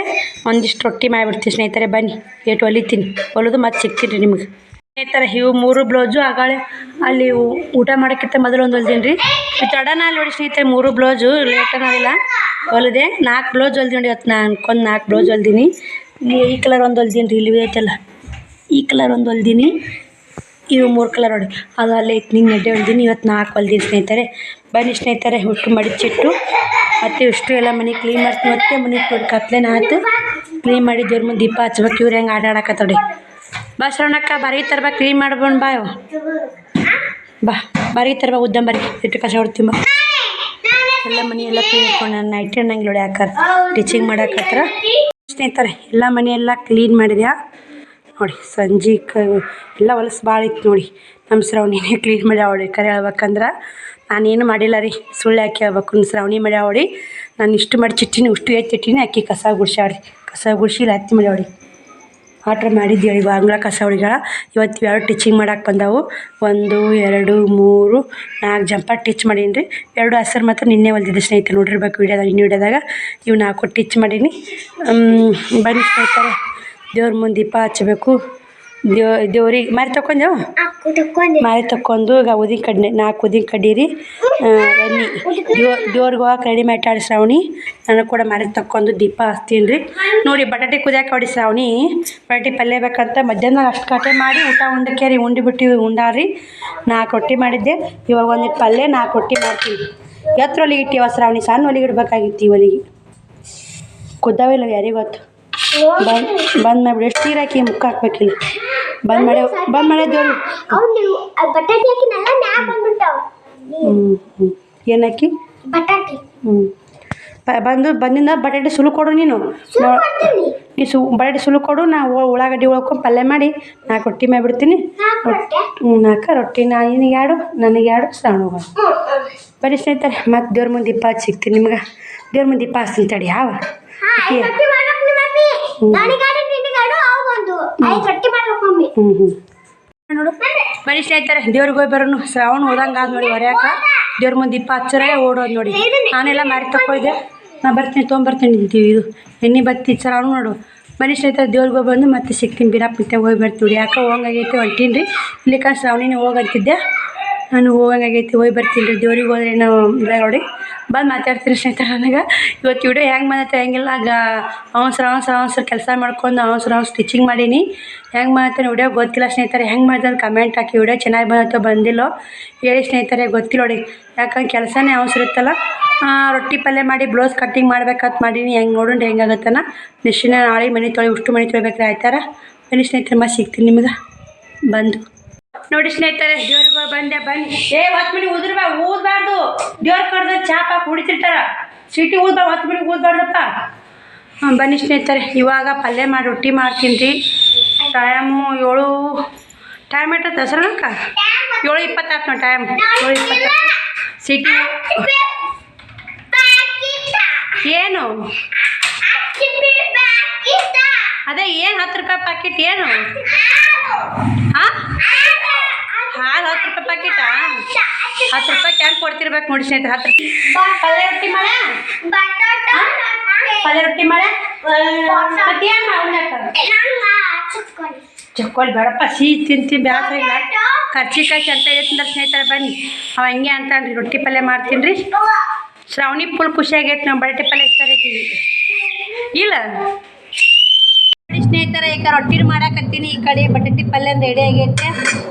ಒಂದಿಷ್ಟು ರೊಟ್ಟಿ ಮಾಡಿಬಿಡ್ತೀನಿ ಸ್ನೇಹಿತರೆ ಬನ್ನಿ ಏಟು ಹೊಲಿತೀನಿ ಹೊಲಿದು ಮತ್ತೆ ಸಿಗ್ತೀನಿ ರೀ ನಿಮ್ಗೆ ಸ್ನೇಹಿತರೆ ಇವು 3 ಬ್ಲೌಸು ಆಗಾಳೆ ಅಲ್ಲಿ ಊಟ ಮಾಡೋಕ್ಕಿಂತ ಮೊದಲು ಒಂದು ಹೊಲ್ದೀನಿ ರೀ ತಡನ ಅಲ್ಲಿ ನೋಡಿ ಸ್ನೇಹಿತರೆ 3 ಬ್ಲೌಸು ಲೇಟನಾಗಿಲ್ಲ ಹೊಲಿದೆ 4 ಬ್ಲೌಸ್ ಹೊಲ್ದೀನಿ ರೀ ಇವತ್ತು ನಾನು ಅನ್ಕೊಂಡು 4 ಬ್ಲೌಸ್ ಹೊಲ್ದೀನಿ ಈ ಕಲರ್ ಒಂದು ಹೊಲ್ದೀನಿ ರೀ ಇಲ್ಲಿ ಐತಲ್ಲ ಈ ಕಲರ್ ಒಂದು ಹೊಲ್ದೀನಿ ಇವು 3 ಕಲರ್ ನೋಡಿ ಅದು ಅಲ್ಲೇ ಐತೆ ನಿನ್ನ ಎಡ್ಡೆ ಹೊಲ್ದೀನಿ ಇವತ್ತು 4 ಹೊಲ್ದೀನಿ ಸ್ನೇಹಿತರೆ ಬನ್ನಿ ಸ್ನೇಹಿತರೆ ಹುಟ್ಟು ಮಡಿಚಿಟ್ಟು ಮತ್ತು ಇಷ್ಟು ಎಲ್ಲ ಮನೆ ಕ್ಲೀನ್ ಮಾಡ್ತೀನಿ ಮತ್ತೆ ಮನೆ ಕತ್ಲೇನ ಆಯ್ತು ಕ್ಲೀನ್ ಮಾಡಿ ದೇವ್ರ ಮುಂದೆ ದೀಪ ಹಚ್ಬೇಕು ಇವ್ರು ಹೆಂಗೆ ಆಟಾಡಕತ್ತೋಡಿ ಬಾ ಶ್ರವಣಕ್ಕ ಬಾರಿಗೆ ತರ್ಬಾ ಕ್ಲೀನ್ ಮಾಡ್ಕೊಂಡು ಬಾ ಬಾ ಬಾರಿಗೆ ತರ್ಬಾ ಉದ್ದಂಬರಿ ಇಟ್ಟು ಕಸ ಹೊಡ್ತೀನಿ ಬಾ ಎಲ್ಲ ಮನೆ ಎಲ್ಲ ಕ್ಲೀನ್ ಇಟ್ಕೊಂಡು ನಾನು ನೈಟ್ ನಂಗೆ ನೋಡಿ ಹಾಕಾರ ಟೀಚಿಂಗ್ ಮಾಡಕತ್ರ ಸ್ನೇಹಿತರೆ ಎಲ್ಲ ಮನೆಯೆಲ್ಲ ಕ್ಲೀನ್ ಮಾಡಿದ್ಯಾ ನೋಡಿ ಸಂಜೆ ಎಲ್ಲ ಹೊಲಸು ಭಾಳ ಇತ್ತು ನೋಡಿ ನಮ್ಮ ಶ್ರಾವಣಿನೇ ಕ್ಲೀನ್ ಮಾಡಿ ಅವಳಿ ಕರೆ ಹೇಳ್ಬೇಕಂದ್ರೆ ನಾನೇನು ಮಾಡಿಲ್ಲ ರೀ ಸುಳ್ಳು ಹಾಕಿ ಹೇಳ್ಬೇಕು ಶ್ರಾವಣಿ ಮಾಡಿ ಅವಳಿ ನಾನು ಇಷ್ಟು ಮಾಡಿ ಚಿಟ್ಟಿನಿ ಇಷ್ಟು ಎತ್ತಿಟ್ಟಿನಿ ಅಕ್ಕಿ ಕಸ ಗುಡ್ಸಾಡ್ರಿ ಕಸ ಗುಡ್ಸಿ ಇಲ್ಲ ಹತ್ತಿ ಮಾಡಿ ಅವಳಿ ಆರ್ಡ್ರ್ ಮಾಡಿದ್ದೀವಿ ಇವಾಗ ಅಂಗಳ ಕಸ ಹುಡುಗಳ ಇವತ್ತು 2 ಟಿಚಿಂಗ್ ಮಾಡಕ್ಕೆ ಬಂದವು 1 2 3 4 ಜಂಪರ್ ಟಿಚ್ ಮಾಡೀನಿ ರೀ 2 ಹಸರು ಮಾತ್ರ ನಿನ್ನೆ ಹೊಲ್ದಿದ್ದೆ ಸ್ನೇಹಿತರೆ ನೋಡಿರ್ಬೇಕು ವಿಡಿಯೋದಾಗ ಇವು 4 ಟಿಚ್ ಮಾಡೀನಿ ಬನ್ನಿ ಸ್ನೇಹಿತರೆ ದೇವ್ರ ಮುಂದೆ ದೀಪ ಹಚ್ಚಬೇಕು ದೇವ್ರಿಗೆ ಮಾರಿ ತೊಗೊಂಡೆವು ಮಾರಿ ತೊಗೊಂಡು ಈಗ ಉದಿನ ಕಡ್ಡಿ 4 ಉದಿನ ಕಡ್ಡಿ ರೀ ಎಣ್ಣೆ ದೇವ್ರಿಗೆ ಹೋಗಕ್ಕೆ ರೆಡಿ ಮಾಡ್ತಾಳೆ ಶ್ರಾವಣಿ ನನಗೆ ಕೂಡ ಮಾರಿ ತಕ್ಕೊಂಡು ದೀಪ ಹಚ್ತೀನಿ ರೀ ನೋಡಿ ಬಟಾಟೆ ಕುದಿಯಾಕೆ ಹೊಡಿ ಶ್ರಾವಣಿ ಬಟಾಟೆ ಪಲ್ಯ ಬೇಕಂತ ಮಧ್ಯಾಹ್ನ ಅಷ್ಟು ಕಟೆ ಮಾಡಿ ಊಟ ಉಂಡಕ್ಕೆ ರೀ ಉಂಡಿಬಿಟ್ಟು ಉಂಡಾರಿ 4 ರೊಟ್ಟಿ ಮಾಡಿದ್ದೆ ಇವಾಗ ಒಂದಿಟ್ಟು ಪಲ್ಯ 4 ರೊಟ್ಟಿ ಮಾಡ್ತೀನಿ ಎತ್ತರ ಒಲಿಗೆ ಇಟ್ಟಿವ ಶ್ರಾವಣಿ ಸಣ್ಣ ಒಲಿಗೆ ಇಡ್ಬೇಕಾಗಿತ್ತು ಈ ಒಲಿಗೆ ಕುದ್ದಾವಿಲ್ಲ ಯಾರಿಗೆ ಗೊತ್ತು ಬಂದ್ ಮಾಡಿಬಿಡಿ ಎಷ್ಟು ನೀರು ಹಾಕಿ ಮುಕ್ಕ ಹಾಕ್ಬೇಕಿಲ್ಲ ಬಂದ್ ಮಾಡಿ ದೇವ್ರು ಏನು ಹಾಕಿ ಬಂದಿಂದ ಬಟಾಟೆ ಸುಲು ಕೊಡು ನೀನು ಬಟಾಟೆ ಸುಲು ಕೊಡು ನಾ ಉಳ್ಳಾಗಡ್ಡಿ ಉಳ್ಕೊಂಡು ಪಲ್ಯ ಮಾಡಿ 4 ರೊಟ್ಟಿ ಮಾಡಿಬಿಡ್ತೀನಿ 4 ರೊಟ್ಟಿ ನಿನಗೆ 2 ನನಗೆ 2 ಶ್ರಾವಣ ಬರೀ ಸ್ನೇಹಿತರೆ ಮತ್ತು ದೇವ್ರ ಮುಂದೆ ದೀಪ ಹಚ್ಚಿ ಸಿಗ್ತೀನಿ ನಿಮ್ಗೆ ದೇವ್ರ ಮುಂದೆ ದೀಪ ಹಚ್ತೀನಿ ತಡಿ ಯಾವ ನನಗಾಡು ನಿನಗಾಡು ಅವು ಒಂದು 5 ರೊಟ್ಟಿ ಮಾಡ್ಬೇಕು ಮಮ್ಮಿ. ನೋಡು ಬನ್ನಿ ಸ್ನೇಹಿತರೆ ದೇವ್ರಿಗೆ ಹೋಗಿ ಬರೋನು. ಶ್ರಾವಣ ಹೋದಂಗೆ ಆದ್ ನೋಡಿ ಹೊರ್ಯಾಕ ದೇವ್ರ ಮುಂದೆ ದೀಪ ಹಚ್ಚರೇ ಓಡೋದು ನೋಡಿ. ನಾನೆಲ್ಲ ಮಾರಿ ತಕ್ಕೋಯ್ದೆ. ನಾ ಬರ್ತೀನಿ ತೊಗೊಂಬರ್ತೀನಿ ಇದು ಎಣ್ಣೆ ಬತ್ತಿ ಶ್ರಾವಣ ನೋಡು. ಬನ್ನಿ ಸ್ನೇಹಿತರೆ ದೇವ್ರಿಗೆ ಹೋಗಿ ಬಂದು ಮತ್ತೆ ಸಿಗ್ತೀನಿ. ಬಿರಾಪಿತ್ತೆ ಹೋಗಿ ಬರ್ತೀವಿ. ಯಾಕೆ ಹೋಗಂಗಾಗೈತಿ ಹೊಂಟೀನಿ ರೀ. ಇಲ್ಲಿಕ ಶ್ರಾವಣಿನೇ ಹೋಗಂತಿದ್ದೆ. ನಾನು ಹೋಗಂಗಾಗೈತಿ ಹೋಗಿ ಬರ್ತೀನಿ ರೀ. ದೇವ್ರಿಗೆ ಹೋದ್ರೆ ಏನೋ ಇಲ್ಲ ನೋಡಿ ಬಂದು ಮಾತಾಡ್ತೀನಿ ಸ್ನೇಹಿತರೆ. ನನಗೆ ಇವತ್ತು ವಿಡಿಯೋ ಹೆಂಗೆ ಬಂದೈತೆ ಹೆಂಗಿಲ್ಲ ಆಗ ಅವಸರ ಕೆಲಸ ಮಾಡ್ಕೊಂಡು ಅವಸರ ಸ್ಟಿಚಿಂಗ್ ಮಾಡೀನಿ. ಹೆಂಗೆ ಮಾಡ್ತಾನೆ ವಿಡಿಯೋ ಗೊತ್ತಿಲ್ಲ ಸ್ನೇಹಿತರೆ. ಹೆಂಗೆ ಮಾಡ್ತಾರೆ ಕಮೆಂಟ್ ಹಾಕಿ. ವಿಡಿಯೋ ಚೆನ್ನಾಗಿ ಬಂದೈತೋ ಬಂದಿಲ್ಲೋ ಹೇಳಿ ಸ್ನೇಹಿತರೆ. ಗೊತ್ತಿಲ್ಲ ನೋಡಿ ಯಾಕಂದ್ರೆ ಕೆಲಸನೇ ಅವಸರ ಇತ್ತಲ್ಲ. ರೊಟ್ಟಿ ಪಲ್ಯ ಮಾಡಿ ಬ್ಲೌಸ್ ಕಟ್ಟಿಂಗ್ ಮಾಡ್ಬೇಕಂತ ಮಾಡೀನಿ. ಹೆಂಗೆ ನೋಡೋಣ ಹೆಂಗಾಗತ್ತನ. ನೆಕ್ಸ್ಟಿನ ನಾಳೆ ಮನೆ ತೊಳಿಬೇಕ್ರಿ ಆಯ್ತಾರ. ಬನ್ನಿ ಸ್ನೇಹಿತರೆ ಮತ್ತೆ ಸಿಗ್ತೀನಿ ನಿಮ್ಗೆ ಬಂದು ನೋಡಿ ಸ್ನೇಹಿತರೆ. ದೇವ್ರಿಗೆ ಬಂದೆ ಬನ್ನಿ. ಹೊತ್ತು ಮನೆಗೆ ಊದಬಾರ್ದು. ದೇವ್ರ ಕಡ್ದ ಚಾಪ ಕುಡಿತಿರ್ತಾರ. ಸಿಟಿ ಊದ್ಬಾರ್ದು 10 ಮನೆಗೆ ಊದಬಾರ್ದಪ್ಪ. ಬನ್ನಿ ಸ್ನೇಹಿತರೆ ಇವಾಗ ಪಲ್ಯ ಮಾಡಿ ರೊಟ್ಟಿ ಮಾಡ್ತೀನಿ ರೀ. ಟೈಮು 7 ಟೈಮ್ ಇಟ್ಟದ ಹೆಸ್ರಕ್ಕ 7:20 ಆಯ್ತು ನೋಡಿ. ಟೈಮ್ 7:20 ಸಿಟಿ ಏನು ಅದೇ ಏನು 10 ರೂಪಾಯಿ ಪ್ಯಾಕೆಟ್ ಏನು ಹಾಂ ಹಾಲು 10 ರೂಪಾಯಿ ಪ್ಯಾಕೆಟಾ? 10 ರೂಪಾಯಿ ಹೆಂಗೆ ಕೊಡ್ತಿರ್ಬೇಕು ನೋಡಿ ಸ್ನೇಹಿತರೆ. 10 ರೂಪಾಯಿ ಪಲ್ಯ ರೊಟ್ಟಿ ಮಾಡ ಪಲ್ಯ ರೊಟ್ಟಿ ಮಾಡ ಚಕ್ಕೋಳಿ ಬೇಡಪ್ಪ ಸಿಹಿ ತಿಂತೀನಿ ಬ್ಯಾಸ್ರ ಇಲ್ಲ. ಕರ್ಚಿಕಾಯಿ ಅಂತ ಹೇಳ್ತಿಂದ್ರೆ ಸ್ನೇಹಿತರೆ ಬನ್ನಿ ಅವ ಹಂಗೆ ಅಂತಾನ್ರಿ. ರೊಟ್ಟಿ ಪಲ್ಯ ಮಾಡ್ತೀನಿ ರೀ. ಶ್ರಾವಣಿ ಫುಲ್ ಖುಷಿಯಾಗೈತೆ. ನಾವು ಬಟಾಟೆ ಪಲ್ಯ ಇಷ್ಟ ಆಗೈತೀವಿ ಇಲ್ಲ ಸ್ನೇಹಿತರೆ. ಈಗ ರೊಟ್ಟಿ ಮಾಡಾಕತ್ತೀನಿ. ಈ ಕಡೆ ಬಟಾಟೆ ಪಲ್ಯ ರೆಡಿ ಆಗೈತೆ.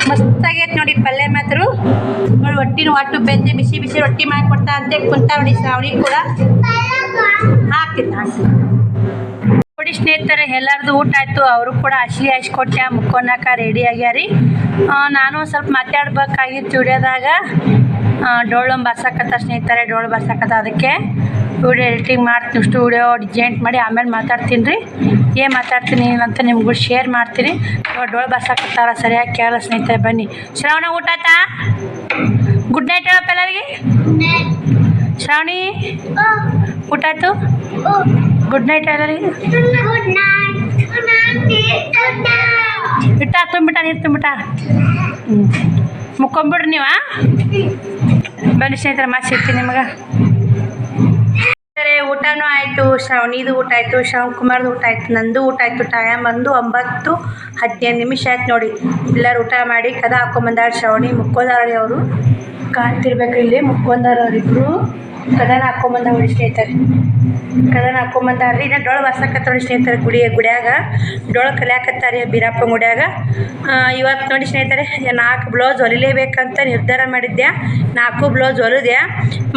ಮಸ್ತಾಗೈತೆ ನೋಡಿ ಪಲ್ಯ ಮಾತ್ರ ನೋಡಿ. ಒಟ್ಟಿನ ಒಟ್ಟು ಬೆಂದೆ ಬಿಸಿ ಬಿಸಿ ರೊಟ್ಟಿ ಮಾಡಿಕೊಡ್ತಾ ಅಂತ ಕುಂತ ನೋಡಿ. ಶ್ರಾವಣಿ ಕೂಡ ಹಾಕ್ತೀನಿ ನೋಡಿ ಸ್ನೇಹಿತರೆ. ಎಲ್ಲರದು ಊಟ ಆಯಿತು. ಅವರು ಕೂಡ ಹಸಿಗೆ ಹಚ್ಕೊಟ್ಟೆ ಮುಕ್ಕೊನಕ ರೆಡಿ ಆಗ್ಯಾರಿ. ನಾನು ಸ್ವಲ್ಪ ಮಾತಾಡ್ಬೇಕಾಗಿತ್ತು ವಿಡಿಯೋದಾಗ. ಡೋಳು ಬರ್ಸಕತ್ತ ಸ್ನೇಹಿತರೆ. ಡೋಳು ಬರ್ಸಕತ್ತ ಅದಕ್ಕೆ ವಿಡಿಯೋ ಎಡಿಟಿಂಗ್ ಮಾಡ್ತೀನಿ. ಇಷ್ಟು ವಿಡಿಯೋ ಡಿಜೆಂಟ್ ಮಾಡಿ ಆಮೇಲೆ ಮಾತಾಡ್ತೀನಿ ರೀ. ಏನು ಮಾತಾಡ್ತೀನಿ ಅಂತ ನಿಮ್ಗೂ ಶೇರ್ ಮಾಡ್ತೀನಿ. ಇವಾಗ ಡೋಳು ಬರ್ಸಕತ್ತಾರ ಸರಿಯಾಗಿ ಕೇಳಲ್ಲ ಸ್ನೇಹಿತರೆ. ಬನ್ನಿ ಶ್ರಾವಣ ಊಟ ಆಯ್ತಾ? ಗುಡ್ ನೈಟ್ ಹೇಳಪ್ಪ ಎಲ್ಲರಿಗೆ. ಶ್ರಾವಣಿ ಊಟ ಆಯ್ತು? ಗುಡ್ ನೈಟ್ ಎಲ್ಲರಿಗೆ. ಇಟ್ಟ ತುಂಬಿಟ್ಟ ನೀರು ತುಂಬಿಟ್ಟ ಮುಕ್ಕೊಂಬಿಡ್ರಿ ನೀವು. ಬನ್ನಿ ಸ್ನೇಹಿತರೆ ಮತ್ತೆ ಸಿಗ್ತೀನಿ ನಿಮಗೆ. ಊಟನೂ ಆಯಿತು. ಶ್ರಾವಣಿದು ಊಟ ಆಯಿತು. ಶ್ರವಣ್ ಕುಮಾರ್ದು ಊಟ ಆಯಿತು. ನಂದು ಊಟ ಆಯಿತು. ಟೈಮ್ ಬಂದು 9:15 ನಿಮಿಷ ಆಯ್ತು ನೋಡಿ. ಎಲ್ಲರೂ ಊಟ ಮಾಡಿ ಕದ ಹಾಕೊಂಬಂದಾರ. ಶ್ರಾವಣಿ ಮುಕ್ಕೋದಾರಿ. ಅವರು ಕಾಣ್ತಿರ್ಬೇಕು ಇಲ್ಲಿ ಮುಕ್ಕೊಂದಾರ. ಅವರಿಬ್ಬರು ಕದನ ಹಾಕ್ಕೊಂಬಂದ ನೋಡಿ ಸ್ನೇಹಿತರೆ. ಕದನ ಹಾಕ್ಕೊಂಬಂದಾರ್ರಿ. ಇನ್ನು ಡೊಳ್ಳು ಬರ್ಸಕತ್ತ ನೋಡಿ ಸ್ನೇಹಿತರೆ. ಗುಡ್ಯಾಗ ಡೊಳ್ಳು ಕಲಿಯಾಕತ್ತಾರಿ ಬೀರಪ್ಪ ಗುಡ್ಯಾಗ. ಇವತ್ತು ನೋಡಿ ಸ್ನೇಹಿತರೆ 4 ಬ್ಲೌಸ್ ಹೊಲಿಲೇಬೇಕಂತ ನಿರ್ಧಾರ ಮಾಡಿದ್ದೆ. 4 ಬ್ಲೌಸ್ ಹೊಲಿದೆ.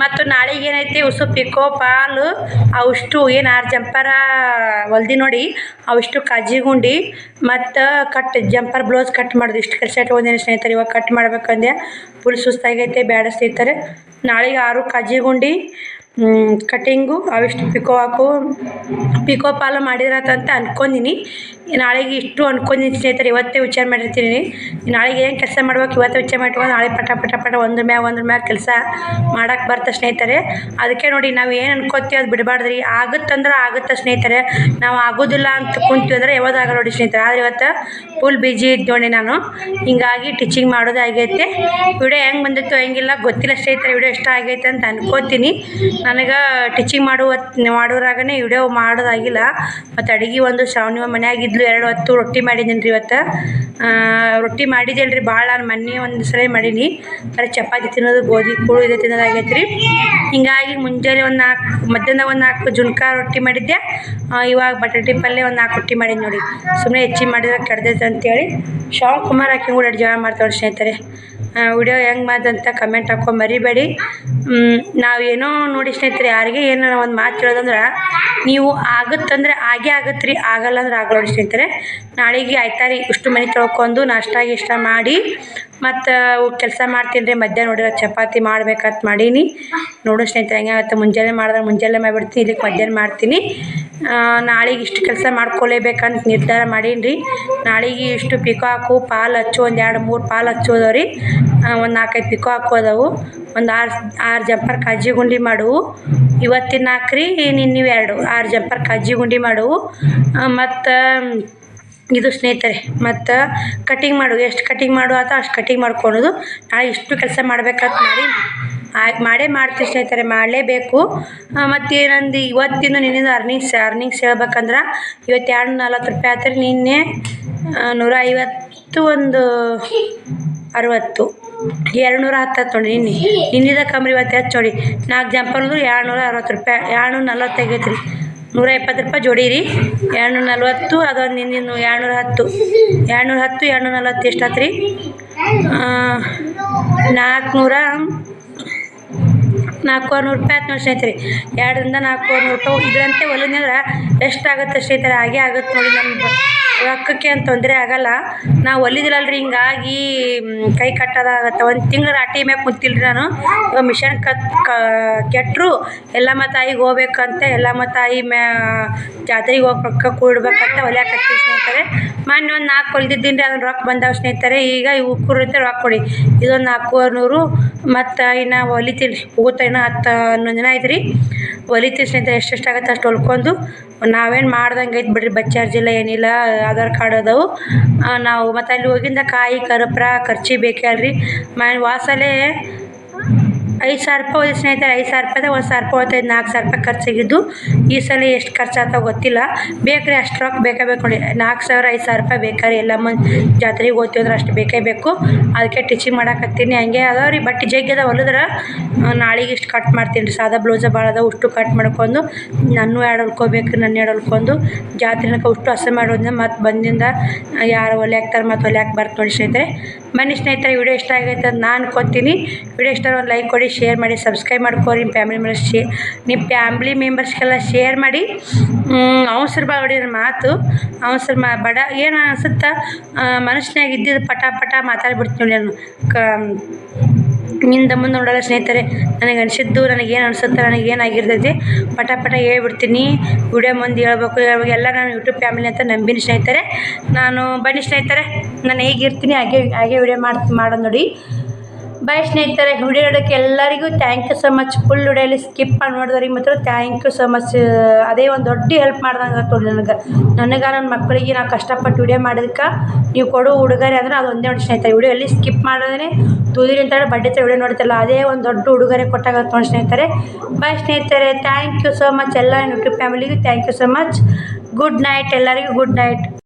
ಮತ್ತು ನಾಳೆಗೆ ಏನೈತಿ ಉಸು ಪಿಕೋ ಪಾಲು ಅವಿಷ್ಟು ಏನು 6 ಜಂಪರ ಹೊಲ್ದಿ ನೋಡಿ. ಅವಿಷ್ಟು ಕಾಜಿಗುಂಡಿ ಮತ್ತು ಜಂಪರ್ ಬ್ಲೌಸ್ ಕಟ್ ಮಾಡೋದು. ಇಷ್ಟು ಕೆಲಸ ಇಟ್ಕೊಂಡೇನೆ ಸ್ನೇಹಿತರೆ. ಇವಾಗ ಕಟ್ ಮಾಡ್ಬೇಕಂದೆ. ಫುಲ್ ಸುಸ್ತಾಗೈತೆ ಬೇಡ ಸ್ನೇಹಿತರೆ. ನಾಳೆಗೆ 6 ಕಾಜಿಗುಂಡಿ ಕಟ್ಟಿಂಗು ಅವಿಷ್ಟು ಪಿಕೋ ಪಾಲು ಮಾಡಿರತ್ತಂತ ಅಂದ್ಕೊಂಡಿನಿ. ನಾಳೆಗೆ ಇಷ್ಟು ಅಂದ್ಕೊಂಡಿನಿ ಸ್ನೇಹಿತರೆ. ಇವತ್ತೇ ವಿಚಾರ ಮಾಡಿರ್ತೀನಿ. ನಾಳೆಗೆ ಏನು ಕೆಲಸ ಮಾಡ್ಬೇಕು ಇವತ್ತು ವಿಚಾರ ಮಾಡ್ಕೊಂಡು ನಾಳೆ ಪಟ ಒಂದ್ರ ಮ್ಯಾಗ ಕೆಲಸ ಮಾಡಕ್ಕೆ ಬರ್ತಾ ಸ್ನೇಹಿತರೆ. ಅದಕ್ಕೆ ನೋಡಿ ನಾವು ಏನು ಅನ್ಕೋತೀವಿ ಅದು ಬಿಡಬಾರ್ದ್ರಿ. ಆಗುತ್ತಂದ್ರೆ ಆಗುತ್ತೆ ಸ್ನೇಹಿತರೆ. ನಾವು ಆಗೋದಿಲ್ಲ ಅಂತ ಕುಂತೀವಿ ಅಂದರೆ ಯಾವ್ದಾಗಲ್ಲ ನೋಡಿ ಸ್ನೇಹಿತರೆ. ಆದರೆ ಇವತ್ತು ಫುಲ್ ಬಿಜಿ ಇದ್ದೋಣಿ ನಾನು. ಹಿಂಗಾಗಿ ಟೀಚಿಂಗ್ ಮಾಡೋದು ಆಗೈತೆ. ವಿಡಿಯೋ ಹೆಂಗೆ ಬಂದಿತ್ತು ಹೆಂಗಿಲ್ಲ ಗೊತ್ತಿಲ್ಲ ಸ್ನೇಹಿತರೆ. ವಿಡಿಯೋ ಇಷ್ಟ ಆಗೈತೆ ಅಂತ ಅನ್ಕೋತೀನಿ. ನನಗೆ ಟೀಚಿಂಗ್ ಮಾಡೋರಾಗನೇ ವಿಡಿಯೋ ಮಾಡೋದಾಗಿಲ್ಲ. ಮತ್ತು ಅಡುಗೆ ಒಂದು ಶ್ರಾವಣಿ ಮನೆಯಾಗಿದ್ಲು 2 ಹೊತ್ತು ರೊಟ್ಟಿ ಮಾಡಿದ್ದೀನಿ ರೀ. ಇವತ್ತು ರೊಟ್ಟಿ ಮಾಡಿದ್ದೇನೆ ರೀ ಭಾಳ. ನಾನು ಮೊನ್ನೆ ಒಂದು ಸಲ ಮಾಡೀನಿ. ಬರೀ ಚಪಾತಿ ತಿನ್ನೋದು ಗೋಧಿ ಕೂಳು ಇದೆ ತಿನ್ನೋದಾಗೈತೆ ರೀ. ಹಿಂಗಾಗಿ ಮುಂಜಾನೆ ಒಂದು 4 ಮಧ್ಯಾಹ್ನ ಒಂದು 4 ಜುನ್ಕ ರೊಟ್ಟಿ ಮಾಡಿದ್ದೆ. ಇವಾಗ ಬಟಾಟೆ ಪಲ್ಯ ಒಂದು 4 ರೊಟ್ಟಿ ಮಾಡಿದ್ದು ನೋಡಿ. ಸುಮ್ಮನೆ ಹೆಚ್ಚಿಗೆ ಮಾಡಿದ್ರೆ ಕೆಡ್ದೈತೆ ಅಂತೇಳಿ ಶ್ರವಣ್ ಕುಮಾರ್ ಹಾಕಿ ಕೂಡ ಜೀವ ಮಾಡ್ತಾವೆ ಸ್ನೇಹಿತರೆ. ವಿಡಿಯೋ ಹೆಂಗೆ ಮಾಡ್ದಂತ ಕಮೆಂಟ್ ಹಾಕೋ ಮರಿಬೇಡಿ. ನಾವೇನೋ ನೋಡಿ ಸ್ನೇಹಿತರೆ. ಯಾರಿಗೆ ಏನೋ ಒಂದು ಮಾತು ಹೇಳೋದಂದ್ರೆ ನೀವು ಆಗುತ್ತಂದ್ರೆ ಆಗೇ ಆಗುತ್ತೆ ರೀ. ಆಗಲ್ಲ ಅಂದ್ರೆ ಆಗಲ್ಲ ನೋಡಿ ಸ್ನೇಹಿತರೆ. ನಾಳೆಗೆ ಆಯ್ತಾ ರೀ. ಇಷ್ಟು ಮನೆ ತೊಳ್ಕೊಂಡು ನಾಷ್ಟ ಮಾಡಿ ಮತ್ತು ಕೆಲಸ ಮಾಡ್ತೀನಿ ರೀ. ಮಧ್ಯಾಹ್ನ ನೋಡಿರೋ ಚಪಾತಿ ಮಾಡ್ಬೇಕಂತ ಮಾಡೀನಿ. ನೋಡು ಸ್ನೇಹಿತರೆ ಹೆಂಗೆ ಆಗುತ್ತೆ. ಮುಂಜಾನೆ ಮಾಡಿದ್ರೆ ಮುಂಜಾನೆ ಮಾಡಿಬಿಡ್ತೀನಿ. ಇಲ್ಲಿಗೆ ಮಧ್ಯಾಹ್ನ ಮಾಡ್ತೀನಿ. ನಾಳೆಗೆ ಇಷ್ಟು ಕೆಲಸ ಮಾಡ್ಕೊಲೇಬೇಕಂತ ನಿರ್ಧಾರ ಮಾಡೀನಿ ರೀ. ನಾಳೆಗೆ ಇಷ್ಟು ಪಿಕಾಕು ಪಾಲು ಹಚ್ಚು, ಒಂದು 2-3 ಪಾಲು ಹಚ್ಚೋದವು ರೀ. ಒಂದು 4-5 ಪಿಕೋ ಹಾಕೋದವು. ಒಂದು 6 ಜಂಪರ್ ಕಜ್ಜಿ ಗುಂಡಿ ಮಾಡುವು. ಇವತ್ತಿನ 4 ರೀ, ನಿನ್ನೆ 2 6 ಜಂಪರ್ ಕಜ್ಜಿ ಗುಂಡಿ ಮಾಡುವು. ಮತ್ತು ಇದು ಸ್ನೇಹಿತರೆ, ಮತ್ತು ಕಟಿಂಗ್ ಮಾಡು, ಎಷ್ಟು ಕಟಿಂಗ್ ಮಾಡು ಆತ ಅಷ್ಟು ಕಟಿಂಗ್ ಮಾಡ್ಕೊಳೋದು. ನಾಳೆ ಇಷ್ಟು ಕೆಲಸ ಮಾಡ್ಬೇಕಂತ ಮಾಡೇ ಮಾಡ್ತೀವಿ ಸ್ನೇಹಿತರೆ, ಮಾಡಲೇಬೇಕು. ಮತ್ತು ನಂದು ಇವತ್ತಿನ ನಿನ್ನೆದು ಅರ್ನಿಂಗ್ಸ್ ಹೇಳ್ಬೇಕಂದ್ರೆ ಇವತ್ತು 240 ರೂಪಾಯಿ ಆಯ್ತು ರೀ. ನಿನ್ನೆ 150, ಒಂದು 60, 210 ನೋಡಿ. ನಿನ್ನೆದ ಕಮ್ಮಿ ಇವತ್ತು ಹೆಚ್ಚು ನೋಡಿ. 4 ಜಂಪರ್ದು 260 ರೂಪಾಯಿ, 240 ಆಗೈತೆ ರೀ. 120 ರೂಪಾಯಿ ಜೋಡಿ ರೀ. 240, ಅದೊಂದು ನಿನ್ನೆ 210, 240 ಎಷ್ಟಾಯ್ತು ರೀ? 400 ರೂಪಾಯಿ ಆಯ್ತು ನೋಡಿ ಸ್ನೇಹಿತರೆ. 2ರಿಂದ 400 ರೂಪಾಯಿ ಇದರಂತೆ ಹೊಲಿದ್ರೆ ಎಷ್ಟಾಗುತ್ತೆ ಸ್ನೇಹಿತರೆ? ಹಾಗೆ ಆಗುತ್ತೆ ನೋಡಿ. ನಮ್ಮ ರೊಕ್ಕಕ್ಕೆ ಏನು ತೊಂದರೆ ಆಗಲ್ಲ. ನಾವು ಹೊಲಿದಿಲ್ಲಲ್ರಿ, ಹಿಂಗಾಗಿ ಕೈ ಕಟ್ಟೋದಾಗತ್ತೆ. ಒಂದು ತಿಂಗಳು ರಾಟಿ ಮ್ಯಾಗ ಕುಂತಿಲ್ಲ ರೀ ನಾನು. ಇವಾಗ ಮಿಷನ್ ಕೆಟ್ಟರು ಎಲ್ಲಮ್ಮ ತಾಯಿಗೆ ಹೋಗ್ಬೇಕಂತ, ಎಲ್ಲಮ್ಮ ತಾಯಿ ಜಾತ್ರೆಗೆ ಹೋಗಿ ರೊಕ್ಕ ಕೂಡಬೇಕಂತ ಹೊಲಿಯಾಕತ್ತೀವಿ ಸ್ನೇಹಿತರೆ. ಮೊನ್ನೆ ಒಂದು 4 ಹೊಲ್ದಿದ್ದೀನಿ ರೀ, ಅದನ್ನು ರೊಕ್ಕ ಬಂದಾವ ಸ್ನೇಹಿತರೆ. ಈಗ ಇವು ಕೂರೈತೆ ರೊಕ್ಕ ಕೊಡಿ. ಇದೊಂದು 400, ಮತ್ತು ಇನ್ನು ಹೊಲಿತೀನಿ ರೀ. ಹೋಗುತ್ತೆ ಇನ್ನೂ 10-11 ದಿನ ಆಯ್ತು ರೀ. ಹೊಲಿತೀನಿ ಸ್ನೇಹಿತರೆ. ಎಷ್ಟೆಷ್ಟಾಗತ್ತೆ ಅಷ್ಟು ಹೊಲ್ಕೊಂಡು ನಾವೇನು ಮಾಡ್ದಂಗೆ ಐತೆ ಬಿಡ್ರಿ. ಬಸ್ ಚಾರ್ಜ್ ಇಲ್ಲ, ಏನಿಲ್ಲ. ಆಧಾರ್ ಕಾರ್ಡ್ ಅದಾವು ನಾವು. ಮತ್ತು ಅಲ್ಲಿ ಹೋಗಿಂದ ಕಾಯಿ ಕರ್ಪೂರ ಖರ್ಚಿ ಬೇಕೇ ಅಲ್ರಿ. ವಾಸಲೇ 5,000 ರೂಪಾಯಿ ಹೋಯ್ತು ಸ್ನೇಹಿತರೆ. 5,000 ರೂಪಾಯಿದಾಗ 1,000 ರೂಪಾಯಿ ಹೋಗ್ತೈತೆ. 4,000 ರೂಪಾಯಿ ಖರ್ಚಾಗಿದ್ದು. ಈ ಸಲ ಎಷ್ಟು ಖರ್ಚಾಗ್ತಾವ ಗೊತ್ತಿಲ್ಲ. ಬೇಕ್ರಿ, ಅಷ್ಟು ರೊಕ್ಕ ಬೇಕೇ ಬೇಕು ನೋಡಿ. 4,000 5,000 ರೂಪಾಯಿ ಬೇಕಾರಿ. ಎಲ್ಲಮ್ಮ ಜಾತ್ರೆಗೆ ಹೋಗ್ತೀವಿ ಅಂದ್ರೆ ಅಷ್ಟು ಬೇಕೇ ಬೇಕು. ಅದಕ್ಕೆ ಟೀಚಿಂಗ್ ಮಾಡಾಕತ್ತೀನಿ. ಹಂಗೆ ಅದಾವ ರೀ ಬಟ್ಟೆ ಜಗ್ಗದ ಹೊಲಿದ್ರೆ ನಾಳೆಗೆ ಇಷ್ಟು ಕಟ್ ಮಾಡ್ತೀನಿ ರೀ. ಸಾದಾ ಬ್ಲೌಸ ಭಾಳ ಅದಾವ. ಅಷ್ಟು ಕಟ್ ಮಾಡ್ಕೊಂಡು ನನ್ನ 2 ಹೊಲ್ಕೋಬೇಕು, ನನ್ನ 2 ಹೊಲ್ಕೊಂಡು ಜಾತ್ರೆನಕ ಅಷ್ಟು ಹಸೆ ಮಾಡೋದನ್ನ ಮತ್ತು ಬಂದಿಂದ ಯಾರು ಹೊಲಿಯಾಕ್ತಾರೆ ಮತ್ತು ಹೊಲಿಯಾಕೆ ಬರ್ತ ನೋಡಿ ಸ್ನೇಹಿತರೆ. ಬನ್ನಿ ಸ್ನೇಹಿತರೆ, ವಿಡಿಯೋ ಇಷ್ಟ ಆಗೈತೆ ಅಂತ ನಾನು ಅನ್ಕೊತೀನಿ. ವಿಡಿಯೋ ಇಷ್ಟ ಒಂದು ಲೈಕ್ ಕೊಡಿ, ಶೇರ್ ಮಾಡಿ, ಸಬ್ಸ್ಕ್ರೈಬ್ ಮಾಡ್ಕೊರಿ. ನಿಮ್ಮ ಫ್ಯಾಮಿಲಿ ಮೆಂಬರ್ಸ್ಗೆಲ್ಲ ಶೇರ್ ಮಾಡಿ. ಅವಸರ ಬಾಡಿ ಮಾತು ಅವಸರ ಬಡ ಏನು ಅನಿಸುತ್ತಾ ಮನುಷ್ಯನಾಗ ಇದ್ದಿದ್ದು ಪಟ ಮಾತಾಡ್ಬಿಡ್ತೀನಿ ನಾನು. ಮುಂದೆ ನೋಡಲ್ಲ ಸ್ನೇಹಿತರೆ. ನನಗೆ ಅನಿಸಿದ್ದು, ನನಗೇನು ಅನಿಸುತ್ತೆ, ನನಗೇನಾಗಿರ್ತೈತಿ ಪಟ ಹೇಳ್ಬಿಡ್ತೀನಿ. ವಿಡಿಯೋ ಮುಂದೆ ಹೇಳ್ಬೇಕು ಎಲ್ಲ ನಾನು ಯೂಟ್ಯೂಬ್ ಫ್ಯಾಮಿಲಿ ಅಂತ ನಂಬಿನಿ ಸ್ನೇಹಿತರೆ. ನಾನು ಬನ್ನಿ ಸ್ನೇಹಿತರೆ, ನಾನು ಹೇಗಿರ್ತೀನಿ ಹಾಗೆ ವಿಡಿಯೋ ಮಾಡೋದು ನೋಡಿ. ಬಾಯ್ ಸ್ನೇಹಿತರೆ. ವಿಡಿಯೋ ನೋಡೋಕ್ಕೆ ಎಲ್ಲರಿಗೂ thank you so much. Full ವಿಡಿಯೋಲಿ ಸ್ಕಿಪ್ ಮಾಡಿ ನೋಡಿದವ್ರಿಗೆ ಮಾತ್ರ ಥ್ಯಾಂಕ್ ಯು ಸೊ ಮಚ್. ಅದೇ ಒಂದು ದೊಡ್ಡ ಹೆಲ್ಪ್ ಮಾಡ್ದಂಗೆ ಆಗ್ತದೆ ನನಗೆ ನನ್ನ ಮಕ್ಕಳಿಗೆ ನಾವು ಕಷ್ಟಪಟ್ಟು ವಿಡಿಯೋ ಮಾಡೋದಕ್ಕೆ ನೀವು ಕೊಡೋ ಉಡುಗೊರೆ ಅಂದರೆ ಅದು ಒಂದೇ ನೋಡಿ ಸ್ನೇಹಿತರೆ. ವಿಡಿಯೋ ಎಲ್ಲಿ ಸ್ಕಿಪ್ ಮಾಡೋದೇ ತುದಿರಿ ಅಂತ ಬಡ್ಡೆ ವಿಡಿಯೋ ನೋಡ್ತಿಲ್ಲ, ಅದೇ ಒಂದು ದೊಡ್ಡ ಉಡುಗೊರೆ ಕೊಟ್ಟಾಗತ್ತೆ ನೋಡಿ ಸ್ನೇಹಿತರೆ. ಬಾಯ್ ಸ್ನೇಹಿತರೆ, ಥ್ಯಾಂಕ್ ಯು ಸೊ ಮಚ್. ಎಲ್ಲ ಯೂಟ್ಯೂಬ್ ಫ್ಯಾಮಿಲಿಗೂ thank you so much. Good night ಎಲ್ಲರಿಗೂ, ಗುಡ್ ನೈಟ್.